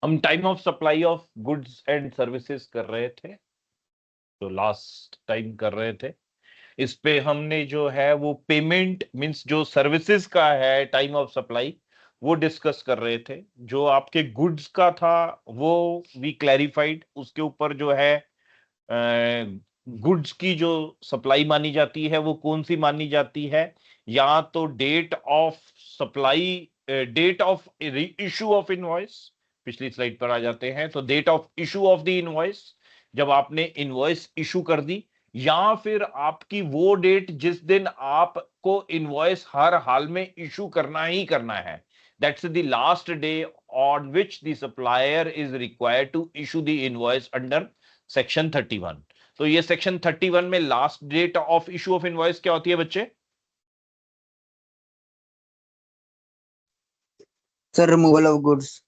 हम time of supply of goods and services कर रहे थे, तो लास्ट टाइम कर रहे थे। इस पे हमने जो है वो पेमेंट मींस जो सर्विसेज का है टाइम ऑफ सप्लाई वो डिस्कस कर रहे थे। जो आपके गुड्स का था वो वी क्लैरिफाइड, उसके ऊपर जो है गुड्स की जो सप्लाई मानी जाती है वो कौन सी मानी जाती है, या तो date of supply, date of issue of invoice. पिछली स्लाइड पर आ जाते हैं, तो date of issue of the invoice, जब आपने इनवॉइस इशू कर दी, या फिर आपकी वो डेट जिस दिन आपको इनवॉइस हर हाल में इशू करना ही करना है, that's the last day on which the supplier is required to issue the invoice under section 31। तो ये सेक्शन 31 में last date of issue of invoice क्या होती है बच्चे? Sir removal of goods.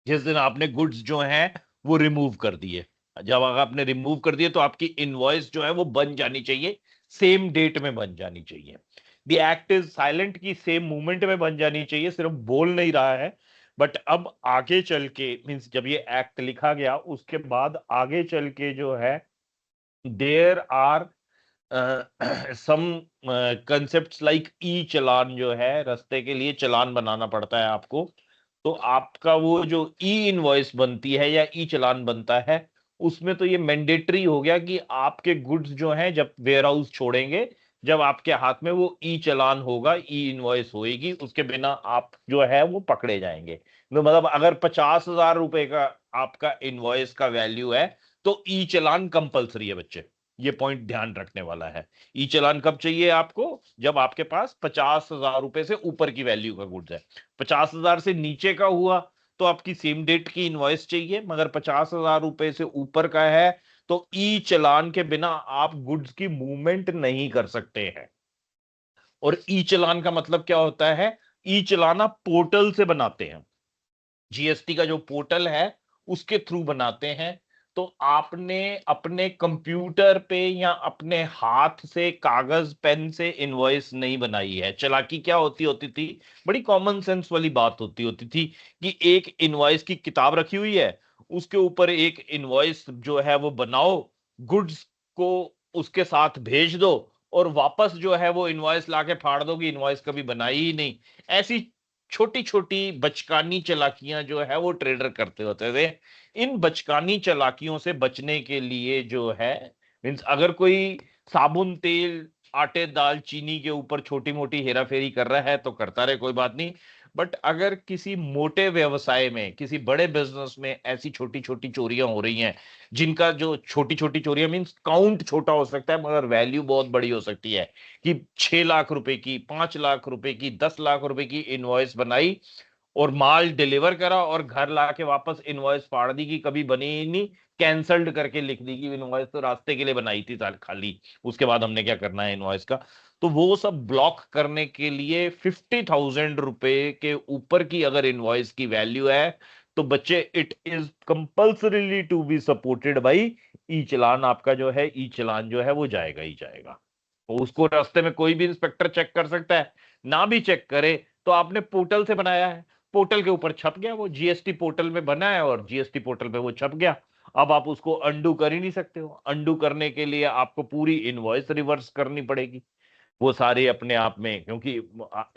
जिस दिन आपने गुड्स जो हैं वो रिमूव कर दिए। जब अगर आपने रिमूव कर दिए तो आपकी इनवॉइस जो है वो बन जानी चाहिए, सेम डेट में बन जानी चाहिए। द एक्ट इज साइलेंट की सेम मूवमेंट में बन जानी चाहिए, सिर्फ बोल नहीं रहा है। बट अब आगे चल के मींस जब ये एक्ट लिखा गया उसके बाद आगे चल के जो है there are some concepts like E चालान, जो है रास्ते के लिए चालान बनाना पड़ता है आपको। तो आपका वो जो ई इनवॉइस बनती है या ई चालान बनता है, उसमें तो ये मैंडेटरी हो गया कि आपके गुड्स जो हैं जब वेयर हाउस छोड़ेंगे, जब आपके हाथ में वो ई चालान होगा, ई इनवॉइस होएगी, उसके बिना आप जो है वो पकड़े जाएंगे। तो मतलब अगर 50,000 रुपए का आपका इनवॉइस का वैल्यू है तो ई चालान कंपलसरी है बच्चे। ये पॉइंट ध्यान रखने वाला है। ई चालान कब चाहिए आपको? जब आपके पास 50,000 रुपए से ऊपर की वैल्यू का गुड्स है। 50,000 से नीचे का हुआ तो आपकी सेम डेट की इनवॉइस चाहिए, मगर 50,000 रुपए से ऊपर का है तो ई चालान के बिना आप गुड्स की मूवमेंट नहीं कर सकते हैं। और ई चालान का मतलब क्या होता है? ई चालान आप पोर्टल से बनाते हैं, जीएसटी का जो पोर्टल है उसके थ्रू बनाते हैं। तो आपने अपने कंप्यूटर पे या अपने हाथ से कागज पेन से इनवॉइस नहीं बनाई है। चालाकी क्या होती होती थी, बड़ी कॉमन सेंस वाली बात होती होती थी कि एक इनवॉइस की किताब रखी हुई है, उसके ऊपर एक इनवॉइस जो है वो बनाओ, गुड्स को उसके साथ भेज दो, और वापस जो है वो इनवॉइस लाके फाड़ दो कि इनवॉइस कभी बनाई ही नहीं। ऐसी छोटी छोटी बचकानी चालाकियां जो है वो ट्रेडर करते होते थे। इन बचकानी चालाकियों से बचने के लिए जो है मीन्स अगर कोई साबुन तेल आटे दाल चीनी के ऊपर छोटी मोटी हेरा फेरी कर रहा है तो करता रहे, कोई बात नहीं। बट अगर किसी मोटे व्यवसाय में, किसी बड़े बिजनेस में ऐसी छोटी छोटी चोरियां हो रही हैं, जिनका जो छोटी छोटी चोरियां मीन्स काउंट छोटा हो सकता है मगर वैल्यू बहुत बड़ी हो सकती है, कि 6 लाख रुपए की, 5 लाख रुपए की, 10 लाख रुपए की इनवॉइस बनाई और माल डिलीवर करा और घर लाके वापस इनवॉइस फाड़ दी कि कभी बनी ही नहीं, कैंसल्ड करके लिख दी कि इनवॉइस तो रास्ते के लिए बनाई थी खाली, उसके बाद हमने क्या करना है इनवॉइस का। तो वो सब ब्लॉक करने के लिए 50,000 रुपए के ऊपर की अगर इनवॉइस की वैल्यू है तो बच्चे it is compulsorily to be supported by E चालान। आपका जो है ई चालान जो है वो जाएगा ही जाएगा। तो उसको रास्ते में कोई भी इंस्पेक्टर चेक कर सकता है, ना भी चेक करे तो आपने पोर्टल से बनाया है, पोर्टल के ऊपर छप गया, वो जीएसटी पोर्टल में बना है और जीएसटी पोर्टल पे वो छप गया। अब आप उसको अंडू कर ही नहीं सकते हो। अंडू करने के लिए आपको पूरी इनवॉइस रिवर्स करनी पड़ेगी, वो सारे अपने आप में, क्योंकि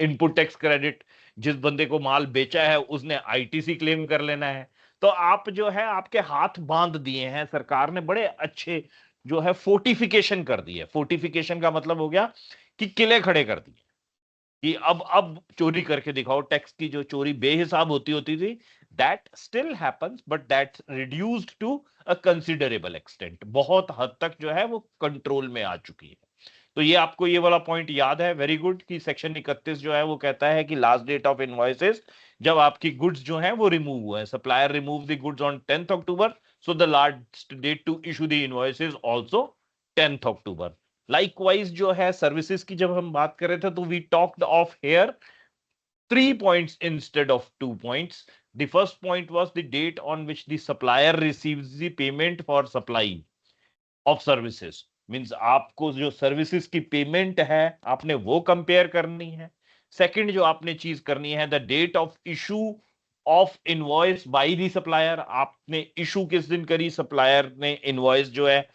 इनपुट टैक्स क्रेडिट जिस बंदे को माल बेचा है उसने आईटीसी क्लेम कर लेना है। तो आप जो है आपके हाथ बांध दिए हैं, सरकार ने बड़े अच्छे जो है फोर्टिफिकेशन कर दी है। फोर्टिफिकेशन का मतलब हो गया कि किले खड़े कर दिए कि अब चोरी करके दिखाओ। टैक्स की जो चोरी बेहिसाब होती होती थी, that still happens but that reduced to a considerable extent, बहुत हद तक जो है वो कंट्रोल में आ चुकी है। तो ये आपको ये वाला पॉइंट याद है, वेरी गुड, कि सेक्शन 31 जो है वो कहता है कि लास्ट डेट ऑफ इनवॉइसेस जब आपकी गुड्स जो है वो रिमूव हुए, supplier remove the goods on 10th October, so the last date to issue the invoices also 10th October. Likewise जो है सर्विसेज की जब हम बात कर रहे थे तो we talked of here 3 points instead of 2 points. The first point was the date on which the supplier receives the payment for supply of services. Means आपको जो सर्विसेज की पेमेंट है आपने वो कंपेयर करनी है। सेकंड जो आपने चीज करनी है, the date of issue of invoice by the supplier, आपने इशू किस दिन करी, सप्लायर ने इनवॉइस जो है,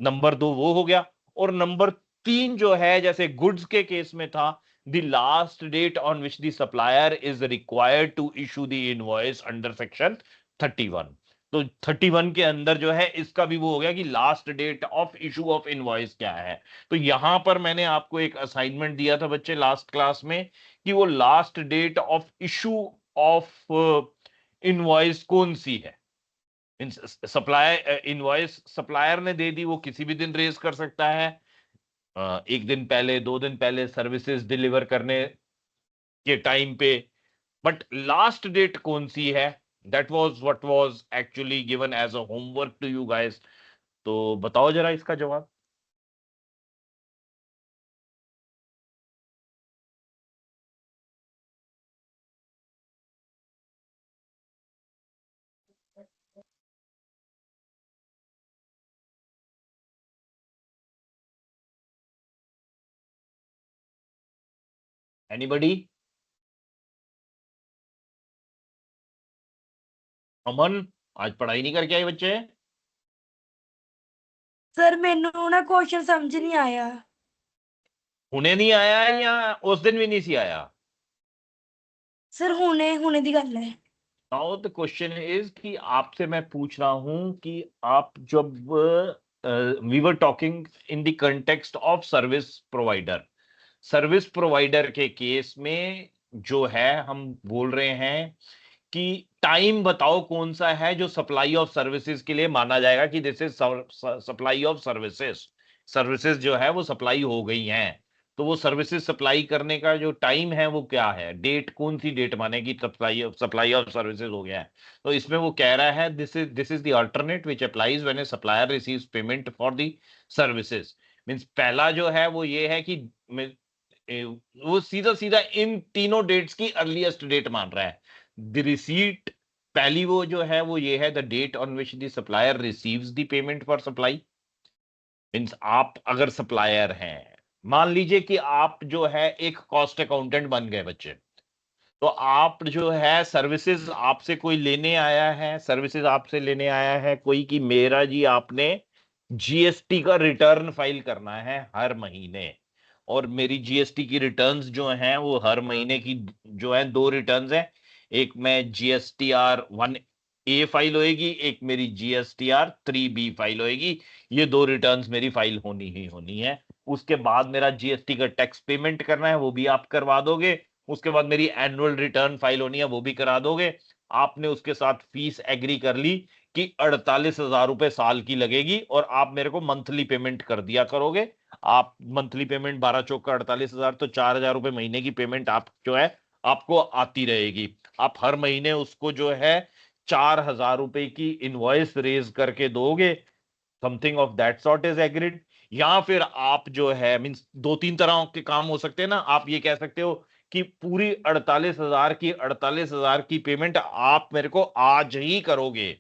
नंबर 2 वो हो गया। और नंबर 3 जो है, जैसे गुड्स के केस में था, the last date on which the supplier is required to issue the invoice under section 31। तो 31 के अंदर जो है इसका भी वो हो गया कि last date of issue of invoice क्या है। तो यहां पर मैंने आपको एक असाइनमेंट दिया था बच्चे लास्ट क्लास में, कि वो last date of issue of invoice कौन सी है। सप्लायर इनवॉइस सप्लायर ने दे दी, वो किसी भी दिन रेज कर सकता है, एक दिन पहले, 2 दिन पहले, सर्विसेज डिलीवर करने के टाइम पे। बट लास्ट डेट कौन सी है, that was what was actually given as a homework to you guys. तो बताओ जरा इसका जवाब। एनीबडी? अमन, आज पढ़ाई नहीं करके आए बच्चे? सर मैनू ना क्वेश्चन समझ नहीं आया। उन्हें नहीं आया या उस दिन भी नहीं सी आया? सर हुने हुने दी गल है। नाउ द क्वेश्चन इज कि आपसे मैं पूछ रहा हूं कि आप जब we were talking in the context of service provider, service provider के केस में जो है हम बोल रहे हैं कि टाइम बताओ कौन सा है जो सप्लाई ऑफ सर्विसेज के लिए माना जाएगा कि this is supply of services. Services जो है वो सप्लाई हो गई हैं, तो वो सर्विसेज सप्लाई करने का जो टाइम है वो क्या है, डेट कौन सी डेट माने कि सप्लाई ऑफ सर्विसेज हो गया है। तो इसमें वो कह रहा है this is the alternate which applies when A supplier receives payment for the services. Means पहला जो है वो ये है कि वो सीधा सीधा इन तीनों डेट्स की अर्लीस्ट डेट मान रहा है। द रिसीट, पहली वो जो है वो ये है, the date on which the supplier receives the payment for supply. Means आप अगर सप्लायर हैं, मान लीजिए कि आप जो है एक कॉस्ट अकाउंटेंट बन गए बच्चे, तो आप जो है सर्विसेज आपसे कोई लेने आया है, सर्विसेज आपसे लेने आया है कोई कि मेरा जी आपने जीएसटी का रिटर्न फाइल करना है हर महीने, और मेरी जीएसटी की रिटर्न्स जो हैं वो हर महीने की जो है 2 रिटर्न्स हैं, एक में GSTR 1A फाइल होएगी, एक मेरी GSTR 3B फाइल होएगी। ये 2 रिटर्न्स मेरी फाइल होनी ही होनी है। उसके बाद मेरा जीएसटी का टैक्स पेमेंट करना है, वो भी आप करवा दोगे। उसके बाद मेरी एनुअल रिटर्न फाइल होनी है, वो भी करा दोगे। आपने उसके साथ फीस एग्री कर ली कि 48,000 रुपए साल की लगेगी और आप मेरे को मंथली पेमेंट कर दिया करोगे। आप मंथली पेमेंट 12 चौक का 48,000, तो 4,000 रुपए महीने की पेमेंट आप जो है आपको आती रहेगी। आप हर महीने उसको जो है 4,000 रुपए की इनवॉइस रेज करके दोगे। Something of that sort is agreed. या फिर आप जो है मीन्स 2-3 तरह के काम हो सकते हैं ना, आप ये कह सकते हो कि पूरी 48,000 की पेमेंट आप मेरे को आज ही करोगे,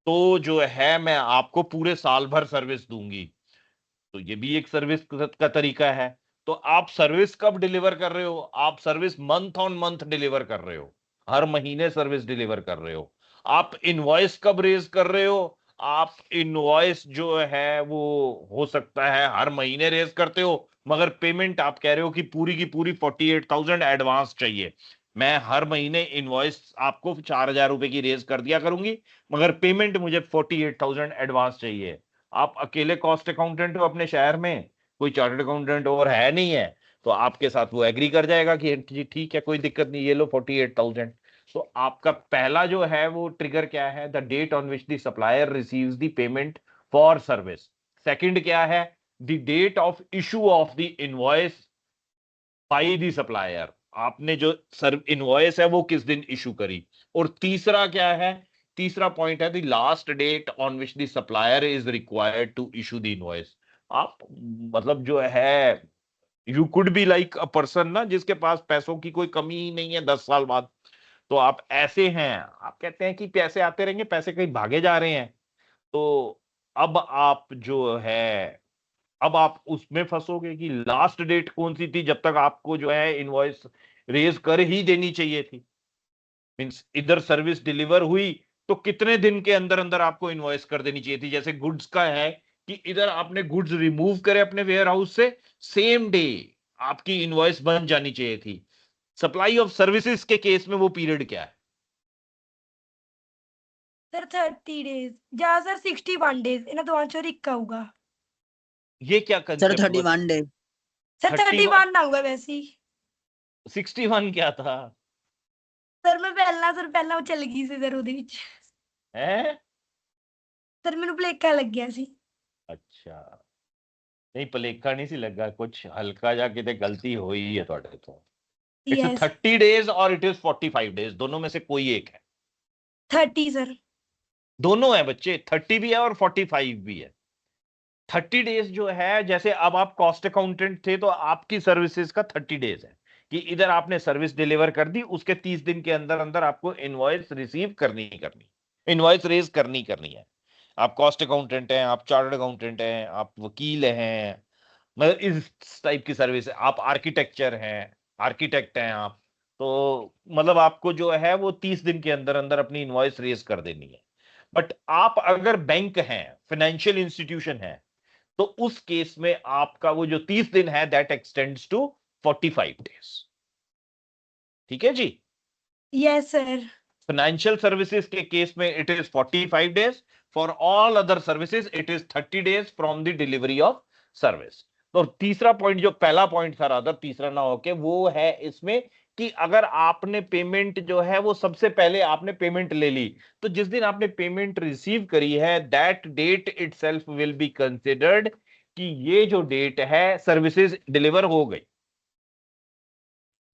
तो जो है मैं आपको पूरे साल भर सर्विस दूंगी। तो ये भी एक सर्विस का तरीका है। तो आप सर्विस कब डिलीवर कर रहे हो, आप service month on month deliver कर रहे हो, हर महीने सर्विस डिलीवर कर रहे हो। आप इनवॉइस कब रेज कर रहे हो, आप इनवॉइस जो है वो हो सकता है हर महीने रेज करते हो, मगर पेमेंट आप कह रहे हो कि पूरी की पूरी 48,000 एडवांस चाहिए। मैं हर महीने इनवॉइस आपको 4,000 रुपए की रेज कर दिया करूंगी, मगर पेमेंट मुझे 48,000 एडवांस चाहिए। आप अकेले कॉस्ट अकाउंटेंट हो अपने शहर में, कोई चार्टर्ड अकाउंटेंट और है नहीं है, तो आपके साथ वो एग्री कर जाएगा कि जी ठीक है कोई दिक्कत नहीं, ये लो 48,000। तो आपका पहला जो है वो ट्रिगर क्या है, the date on which the supplier receives the payment for service. Second क्या है, the date of issue of the invoice by the supplier, आपने जो सर्व इनवॉइस है वो किस दिन इशू करी। और तीसरा क्या है, तीसरा पॉइंट है the last date on which the supplier is required to issue the invoice. आप मतलब जो है, you could be like a person ना जिसके पास पैसों की कोई कमी ही नहीं है 10 साल बाद। तो आप ऐसे हैं, आप कहते हैं कि पैसे आते रहेंगे, पैसे कहीं भागे जा रहे हैं। तो अब आप जो है, अब आप उसमें फंसोगे कि लास्ट डेट कौन सी थी जब तक आपको जो है इनवॉइस रेज कर ही देनी चाहिए थी। मीन्स इधर सर्विस डिलीवर हुई तो कितने दिन के अंदर अंदर आपको इनवॉइस कर देनी चाहिए थी। जैसे गुड्स का है कि इधर आपने गुड्स रिमूव करे अपने वेयर हाउस से, सेम डे आपकी इनवॉइस बन जानी चाहिए थी। सप्लाई ऑफ सर्विसेज के केस में वो पीरियड क्या है? सर 30 डेज या सर 61 डेज, इन्हें दोनों चोर इक्का होगा। ये क्या सर कंसेप्ट हुआ? 31 डे। सर 31? 31 ना हुआ वैसे ही। 61 क्या था? सर मैं पहला वो चल गई सी सर ਉਹਦੇ ਵਿੱਚ। है? सर ਮੈਨੂੰ ਭੁਲੇਖਾ ਲੱਗਿਆ ਸੀ। अच्छा, नहीं भुलेखा नहीं सी लगा, कुछ हल्का जा किते गलती हुई है ਤੁਹਾਡੇ ਤੋਂ। इट्स यस 30 डेज और इट इज 45 डेज, दोनों में से कोई एक है। 30 सर। दोनों है बच्चे, 30 भी है और 45 भी है। 30 डेज जो है, जैसे अब आप कॉस्ट अकाउंटेंट थे तो आपकी सर्विसेज का 30 डेज है कि इधर आपने सर्विस डिलीवर कर दी, उसके 30 दिन के अंदर अंदर आपको इनवॉइस रिसीव करनी ही करनी, इनवॉइस रेज करनी करनी है। आप कॉस्ट अकाउंटेंट हैं, आप चार्टर्ड अकाउंटेंट हैं, आप वकील हैं, मतलब इस टाइप की सर्विस है, आप आर्किटेक्चर हैं, आर्किटेक्ट हैं आप, तो मतलब आपको जो है वो 30 दिन के अंदर अंदर अपनी इनवॉइस रेज कर देनी है। बट आप अगर बैंक हैं, फाइनेंशियल इंस्टीट्यूशन है, तो उस केस में आपका वो जो 30 दिन है दैट एक्सटेंड्स टू 45 डेज। ठीक है जी। Yes sir. फाइनेंशियल सर्विसेज के केस में it is 45 days, for all other services it is 30 days from the delivery of service. तो तीसरा पॉइंट, जो पहला पॉइंट था रादर तीसरा ना होके, वो है इसमें कि अगर आपने पेमेंट जो है वो सबसे पहले आपने पेमेंट ले ली, तो जिस दिन आपने पेमेंट रिसीव करी है that date itself will be considered कि ये जो डेट है सर्विसेज डिलीवर हो गई,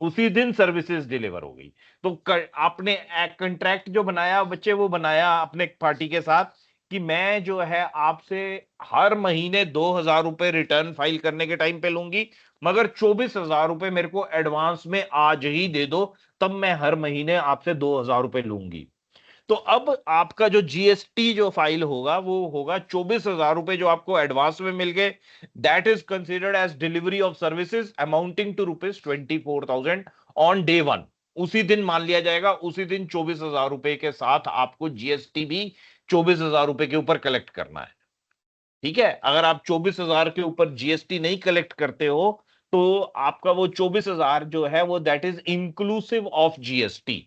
उसी दिन सर्विसेज डिलीवर हो गई। तो आपने कंट्रैक्ट जो बनाया बच्चे, वो बनाया अपने पार्टी के साथ कि मैं जो है आपसे हर महीने 2,000 रुपए रिटर्न फाइल करने के टाइम पे लूंगी, मगर 24,000 रुपए मेरे को एडवांस में आज ही दे दो, तब मैं हर महीने आपसे 2,000 रुपए लूंगी। तो अब आपका जो जीएसटी जो फाइल होगा वो होगा 24,000 रुपए जो आपको एडवांस में मिल गए, that is considered as delivery of services amounting to ₹24,000 on day one. उसी दिन मान लिया जाएगा, उसी दिन 24,000 रुपए के साथ आपको जीएसटी भी 24,000 रुपए के ऊपर कलेक्ट करना है। ठीक है, अगर आप 24,000 के ऊपर जीएसटी नहीं कलेक्ट करते हो तो आपका वो 24,000 जो है वो that is inclusive of GST,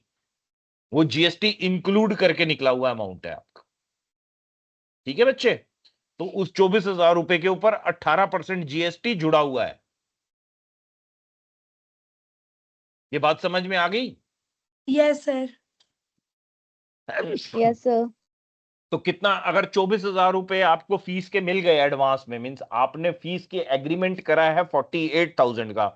वो जीएसटी इंक्लूड करके निकला हुआ अमाउंट है आपका। ठीक है बच्चे, तो उस 24,000 रुपए के ऊपर 18% जीएसटी जुड़ा हुआ है। ये बात समझ में आ गई? Yes sir. Yes sir. तो कितना, अगर 24,000 रुपए आपको फीस के मिल गए एडवांस में, मींस आपने फीस के एग्रीमेंट करा है 48,000 का,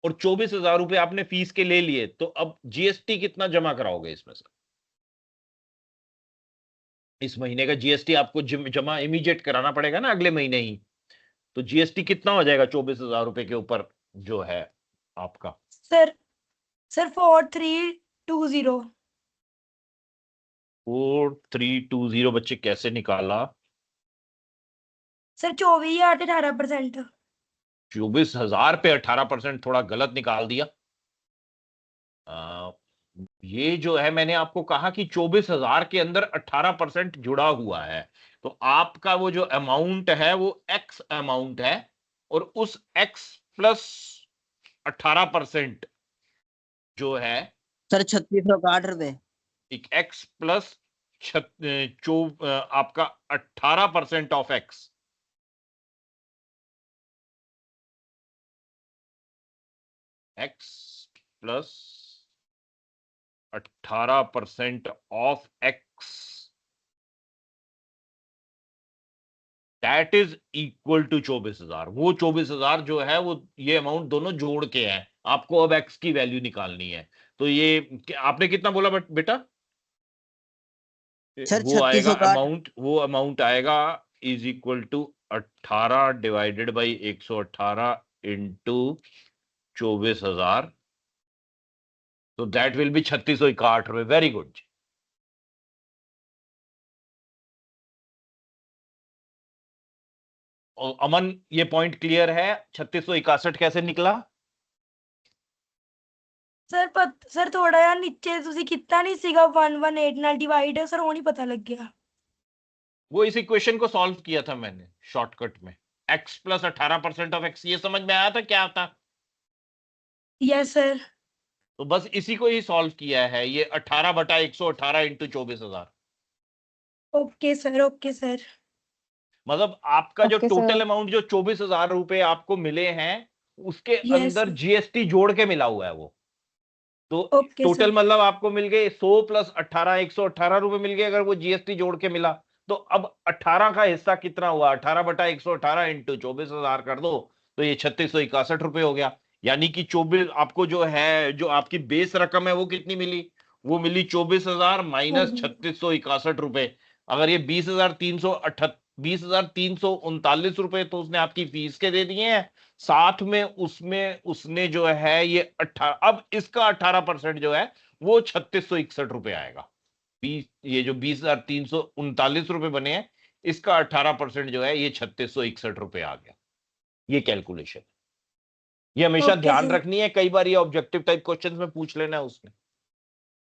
और 24,000 रुपए आपने फीस के ले लिए, तो अब जीएसटी कितना जमा कराओगे इसमें से? इस महीने का जीएसटी आपको जमा इमीडिएट कराना पड़ेगा ना, अगले महीने ही। तो जीएसटी कितना हो जाएगा 24,000 रुपए के ऊपर जो है आपका? सर 4320। 4320 बच्चे कैसे निकाला? सर 24,000 ਤੇ 18%। 24,000 पे 18% थोड़ा गलत निकाल दिया। ये जो है मैंने आपको कहा कि 24,000 के अंदर 18% जुड़ा हुआ है, तो आपका वो जो अमाउंट है वो एक्स अमाउंट है, और उस एक्स प्लस 18% जो है, सर 3661 रुपए। एक एक्स प्लस आपका 18% of x, x plus 18% of x, that is equal to 24,000। वो 24,000 जो है वो ये अमाउंट दोनों जोड़ के है, आपको अब एक्स की वैल्यू निकालनी है। तो ये आपने कितना बोला बेटा? सर वो आएगा 3661। अमाउंट, वो अमाउंट आएगा is equal to 18 divided by 118 into 24,000, तो दैट विल बी 3661 रुपए। Very good. अमन, ये पॉइंट क्लियर है? 3661 कैसे निकला? ਸਰ ਥੋੜਾ ਜਿਹਾ ਨੀਚੇ ਤੁਸੀਂ ਕੀਤਾ ਨਹੀਂ ਸੀਗਾ 118 ਨਾਲ ਡਿਵਾਈਡ ਸਰ ਉਹ ਨਹੀਂ ਪਤਾ ਲੱਗਿਆ। वो इस इक्वेशन को सॉल्व किया था मैंने शॉर्टकट में, x प्लस 18% ऑफ x, ये समझ में आया था क्या था? Yes sir. तो बस इसी को ही सॉल्व किया है, ये 18/118 into 24,000। Okay sir, okay sir. मतलब आपका जो ओके टोटल सर। अमाउंट जो 24,000 रुपए आपको मिले हैं उसके यस अंदर जीएसटी जोड़ के मिला हुआ है वो। तो ओके टोटल सर। मतलब आपको मिल गए 100 प्लस 18 118 रुपए मिल गए, अगर वो जीएसटी जोड़ के मिला। तो अब 18 का हिस्सा कितना हुआ, 18/118 इंटू 24,000 कर दो तो ये 3661 रुपए हो गया। यानी कि 24 आपको जो है, जो आपकी बेस रकम है वो कितनी मिली, वो मिली 24,000 माइनस 3661 रुपए। अगर ये 20,339 रुपए तो उसने आपकी फीस के दे दिए हैं, साथ में उसमें उसने जो है ये 18, अब इसका 18% जो है वो 3661 रुपए आएगा। ये जो 20,339 रुपए बने हैं इसका 18% जो है ये 3661 रुपए आ गया। ये कैलकुलेशन, ये हमेशा ओके ध्यान सर। रखनी है, कई बार ये ऑब्जेक्टिव टाइप क्वेश्चंस में पूछ लेना है उसने।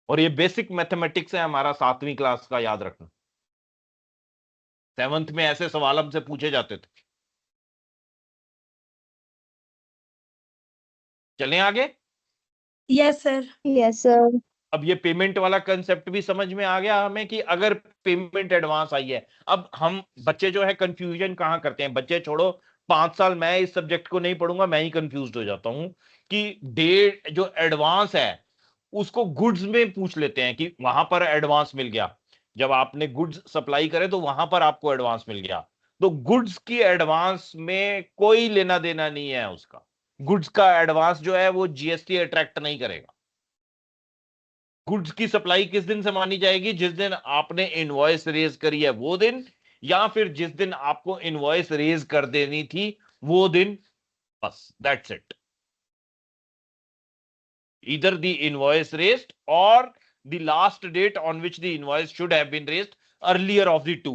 और ये बेसिक मैथमेटिक्स है हमारा 7वीं क्लास का, याद रखना। 7th में ऐसे सवाल हमसे पूछे जाते थे। चलें आगे। Yes sir. Yes sir. अब ये पेमेंट वाला कंसेप्ट भी समझ में आ गया हमें कि अगर पेमेंट एडवांस आई है, अब हम बच्चे जो है कंफ्यूजन कहां करते हैं, बच्चे छोड़ो 5 साल मैं इस सब्जेक्ट को नहीं पढ़ूंगा, मैं ही कंफ्यूज हो जाता हूं कि डेट जो एडवांस है उसको गुड्स में पूछ लेते हैं कि वहां पर एडवांस मिल गया, जब आपने गुड्स सप्लाई करे तो वहां पर आपको एडवांस मिल गया। तो गुड्स की एडवांस में कोई लेना देना नहीं है उसका, गुड्स का एडवांस जो है वो जीएसटी अट्रैक्ट नहीं करेगा। गुड्स की सप्लाई किस दिन से मानी जाएगी, जिस दिन आपने इनवॉइस रेज करी है वो दिन, या फिर जिस दिन आपको इनवॉइस रेज कर देनी थी वो दिन, बस that's it. Either the invoice raised और the last date on which the invoice should have been raised earlier of the two.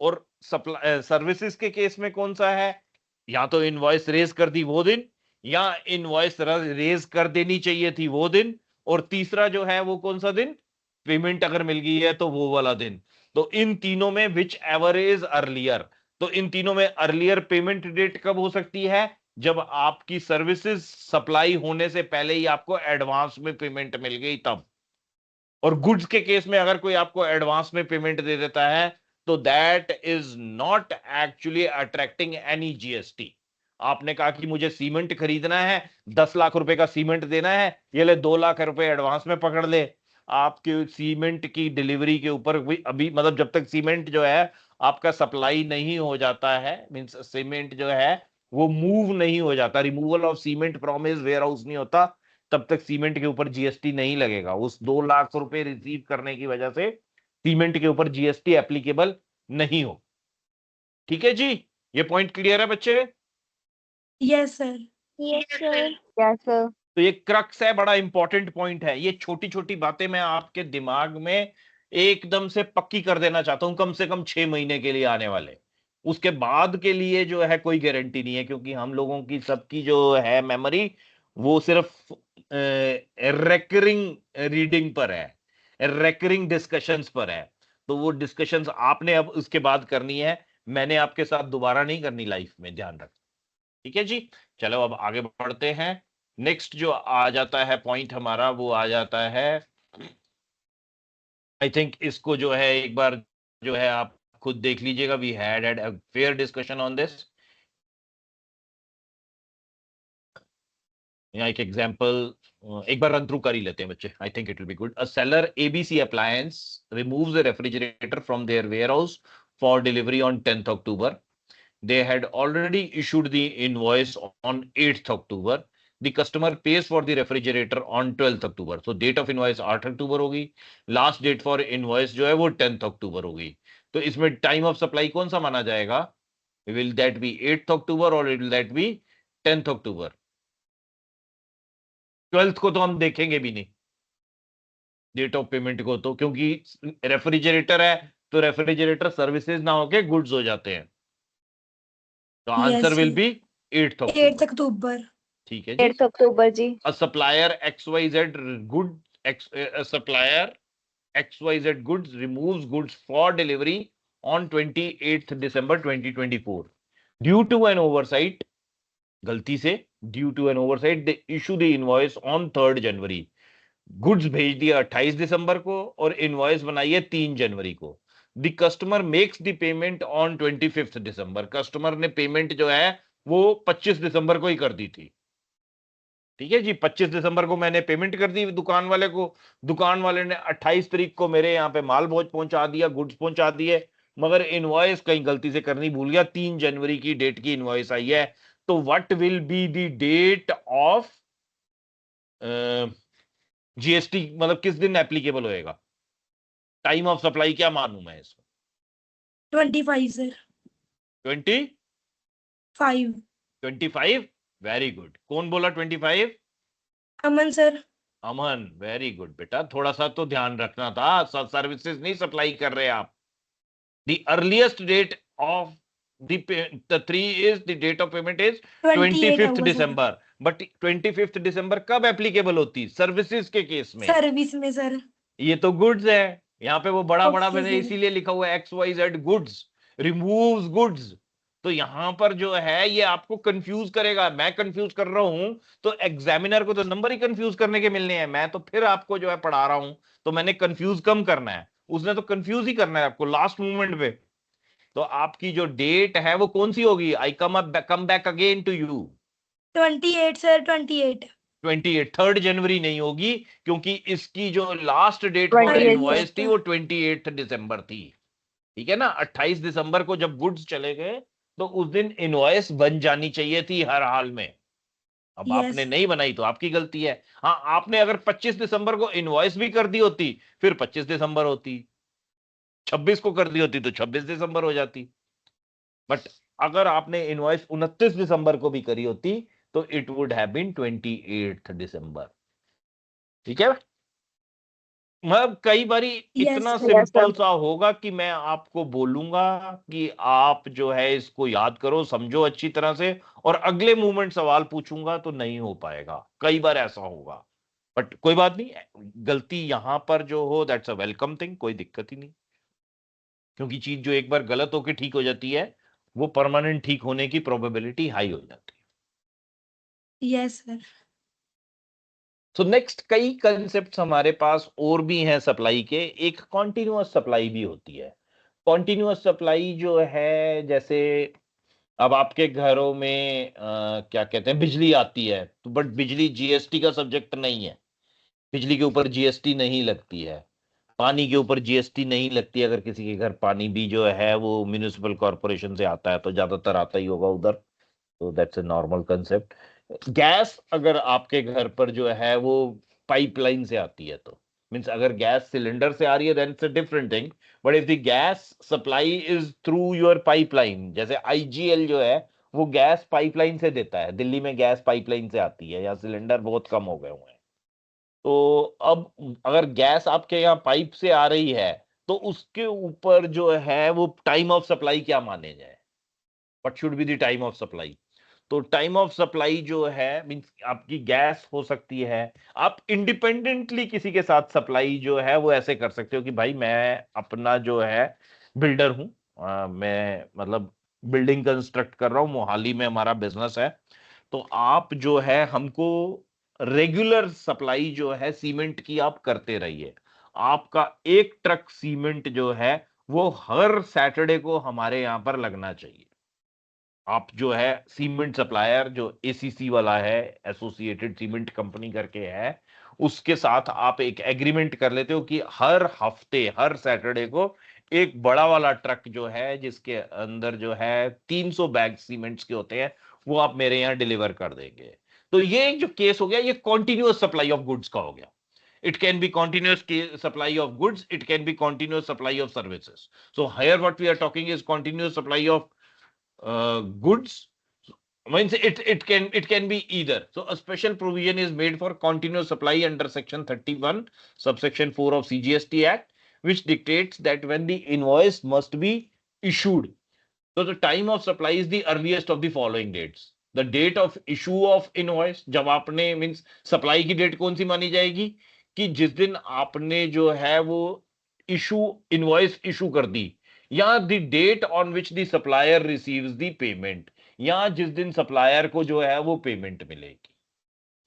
और सप्लाई सर्विसेज के केस में कौन सा है, या तो इनवॉइस रेज कर दी वो दिन, या इनवॉइस रेज कर देनी चाहिए थी वो दिन, और तीसरा जो है वो कौन सा दिन, पेमेंट अगर मिल गई है तो वो वाला दिन। तो इन तीनों में विच एवर इज अर्लियर, तो इन तीनों में अर्लियर पेमेंट डेट कब हो सकती है, जब आपकी सर्विसेज सप्लाई होने से पहले ही आपको एडवांस में पेमेंट मिल गई तब। और गुड्स के केस में अगर कोई आपको एडवांस में पेमेंट दे देता है तो that is not actually attracting any GST. आपने कहा कि मुझे सीमेंट खरीदना है, 10 लाख रुपए का सीमेंट देना है, ये ले 2 लाख रुपए एडवांस में पकड़ ले। आपके सीमेंट की डिलीवरी के ऊपर अभी मतलब जब तक सीमेंट जो है आपका सप्लाई नहीं हो जाता है, मींस सीमेंट जो है वो मूव नहीं हो जाता, removal of cement from his warehouse नहीं होता, तब तक सीमेंट के ऊपर जीएसटी नहीं लगेगा। उस 2 लाख रुपए रिसीव करने की वजह से सीमेंट के ऊपर जीएसटी एप्लीकेबल नहीं हो। ठीक है जी, ये पॉइंट क्लियर है बच्चे? Yes sir. Yes sir. Yes sir. तो ये क्रक्स है, बड़ा इंपॉर्टेंट पॉइंट है। ये छोटी छोटी बातें मैं आपके दिमाग में एकदम से पक्की कर देना चाहता हूं, कम से कम 6 महीने के लिए आने वाले। उसके बाद के लिए जो है कोई गारंटी नहीं है, क्योंकि हम लोगों की सबकी जो है मेमोरी वो सिर्फ रेकरिंग रीडिंग पर है, रेकरिंग डिस्कशंस पर है। तो वो डिस्कशंस आपने अब उसके बाद करनी है, मैंने आपके साथ दोबारा नहीं करनी लाइफ में, ध्यान रख। ठीक है जी, चलो अब आगे बढ़ते हैं। नेक्स्ट जो आ जाता है पॉइंट हमारा वो आ जाता है, आई थिंक इसको जो है एक बार जो है आप खुद देख लीजिएगा। We had a fair discussion on this. यहाँ एक एग्जांपल एक बार रन थ्रू कर ही लेते हैं बच्चे, I think it will be good. A seller ABC appliance removes a refrigerator from their warehouse for delivery on 10th October. They had already issued the invoice on 8th October. The customer pays for the refrigerator on 12th October. So date of invoice 8 October होगी, last date for invoice जो है वो 10th October होगी। तो इसमें time of supply कौन सा माना जाएगा, will that be 8th October और will that be 10th October? 12th को तो हम देखेंगे भी नहीं डेट ऑफ पेमेंट को, तो क्योंकि रेफ्रिजरेटर है तो रेफ्रिजरेटर सर्विसेज ना होके गुड्स हो जाते हैं। तो answer yes will sir. Be 8th 8 October। October. ठीक है जी। 8 अक्टूबर जी। A supplier XYZ good a supplier XYZ goods removes goods for delivery on 28th December 2024 due to an oversight, गलती से, due to an oversight they issue the invoice on 3rd January. Goods भेज दिया 28 दिसंबर को और invoice बनाई है 3 जनवरी को। The customer makes the payment on 25th December. Customer ने पेमेंट जो है वो 25 दिसंबर को ही कर दी थी। ठीक है जी, 25 दिसंबर को मैंने पेमेंट कर दी दुकान वाले को। दुकान वाले ने 28 तारीख को मेरे यहाँ पे माल भोज पहुंचा दिया, गुड्स पहुंचा दिए, मगर इनवॉइस कहीं गलती से करनी भूल गया। 3 जनवरी की डेट की इनवॉइस आई है। तो what will be the date of GST, मतलब किस दिन एप्लीकेबल होएगा? टाइम ऑफ सप्लाई क्या मानूं मैं इसको? 25 सर। 25 very good. कौन बोला 25? अमन सर। अमन, वेरी गुड बेटा। थोड़ा सा तो ध्यान रखना था, सर्विसेज नहीं सप्लाई कर रहे आप। The earliest date of the 3 is the date of payment is 25th December. But 25th December कब एप्लीकेबल होती? सर्विसेज के केस में। सर्विस में सर। ये तो गुड्स है, यहाँ पे वो बड़ा बड़ा Okay, मैंने sir. इसीलिए लिखा हुआ है XYZ गुड्स रिमूव्स गुड्स। तो यहाँ पर जो है ये आपको कंफ्यूज करेगा। मैं कंफ्यूज कर रहा हूं तो एग्जामिनर को तो नंबर ही कंफ्यूज करने के मिलने हैं। मैं तो फिर आपको जो है पढ़ा रहा हूं तो मैंने कंफ्यूज कम करना है, उसने तो कंफ्यूज ही करना है आपको लास्ट मोमेंट पे। तो आपकी जो डेट है वो कौन सी होगी? I come back again to you. 28 sir, 28। 28 3rd जनवरी नहीं होगी, क्योंकि इसकी जो लास्ट डेट फॉर 28 इनवॉइस थी वो 28 दिसंबर थी। ठीक है ना? 28 दिसंबर को जब गुड्स चले गए तो उस दिन इनवॉइस बन जानी चाहिए थी हर हाल में। अब Yes. आपने नहीं बनाई तो आपकी गलती है। हाँ, आपने अगर 25 दिसंबर को इनवॉइस भी कर दी होती फिर 25 दिसंबर होती, 26 को कर दी होती तो 26 दिसंबर हो जाती। बट अगर आपने इनवॉइस 29 दिसंबर को भी करी होती तो इट वुड हैव बीन 28 दिसंबर। ठीक है? मतलब कई बारी इतना Yes, सिंपल sir. सा होगा कि मैं आपको बोलूंगा कि आप जो है इसको याद करो, समझो अच्छी तरह से, और अगले मूवमेंट सवाल पूछूंगा तो नहीं हो पाएगा। कई बार ऐसा होगा, बट कोई बात नहीं। गलती यहां पर जो हो दैट्स अ वेलकम थिंग, कोई दिक्कत ही नहीं। क्योंकि चीज जो एक बार गलत होके ठीक हो जाती है वो परमानेंट ठीक होने की प्रोबेबिलिटी हाई हो जाती है। Yes sir. तो नेक्स्ट कई कंसेप्ट हमारे पास और भी हैं सप्लाई के। एक कॉन्टिन्यूअस सप्लाई भी होती है। कॉन्टिन्यूअस सप्लाई जो है, जैसे अब आपके घरों में क्या कहते हैं, बिजली आती है तो, बट बिजली जीएसटी का सब्जेक्ट नहीं है। बिजली के ऊपर जीएसटी नहीं लगती है, पानी के ऊपर जीएसटी नहीं लगती। अगर किसी के घर पानी भी जो है वो म्युनिसिपल कॉर्पोरेशन से आता है तो ज्यादातर आता ही होगा उधर, तो that's a normal concept. Gas अगर आपके घर पर जो है वो पाइपलाइन से आती है तो मींस अगर गैस सिलेंडर से आ रही है then it's a different thing. But if the gas supply is through your pipeline, जैसे आईजीएल जो है वो गैस पाइपलाइन से देता है। दिल्ली में गैस पाइपलाइन से आती है, यहाँ सिलेंडर बहुत कम हो गए हुए हैं। तो अब अगर गैस आपके यहाँ पाइप से आ रही है तो उसके ऊपर जो है वो टाइम ऑफ सप्लाई क्या माने जाए? What should be the time of supply? तो टाइम ऑफ सप्लाई जो है मींस आपकी गैस हो सकती है। आप इंडिपेंडेंटली किसी के साथ सप्लाई जो है वो ऐसे कर सकते हो कि भाई मैं अपना जो है बिल्डर हूं, मैं मतलब बिल्डिंग कंस्ट्रक्ट कर रहा हूं, मोहाली में हमारा बिजनेस है। तो आप जो है हमको रेगुलर सप्लाई जो है सीमेंट की आप करते रहिए। आपका एक ट्रक सीमेंट जो है वो हर सैटरडे को हमारे यहां पर लगना चाहिए। आप जो है सीमेंट सप्लायर जो एसीसी वाला है, एसोसिएटेड सीमेंट कंपनी करके है, उसके साथ आप एक एग्रीमेंट कर लेते हो कि हर हफ्ते हर सैटरडे को एक बड़ा वाला ट्रक जो है जिसके अंदर जो है 300 बैग सीमेंट्स के होते हैं वो आप मेरे यहाँ डिलीवर कर देंगे। तो ये जो केस हो गया ये कॉन्टिन्यूअस सप्लाई ऑफ गुड्स का हो गया। It can be continuous supply of goods, it can be continuous supply of services. So here what we are talking is continuous supply of goods. Means it can be either. So a special provision is made for continuous supply under section 31 subsection 4 of CGST Act, which dictates that when the invoice must be issued, so the time of supply is the earliest of the following dates. The date of issue of invoice, जब आपने means supply की date कौन सी मानी जाएगी कि जिस दिन आपने जो है वो इशू इनवॉइस इशू कर दी, या the date on which the supplier receives the payment, या जिस दिन सप्लायर को जो है वो पेमेंट मिलेगी।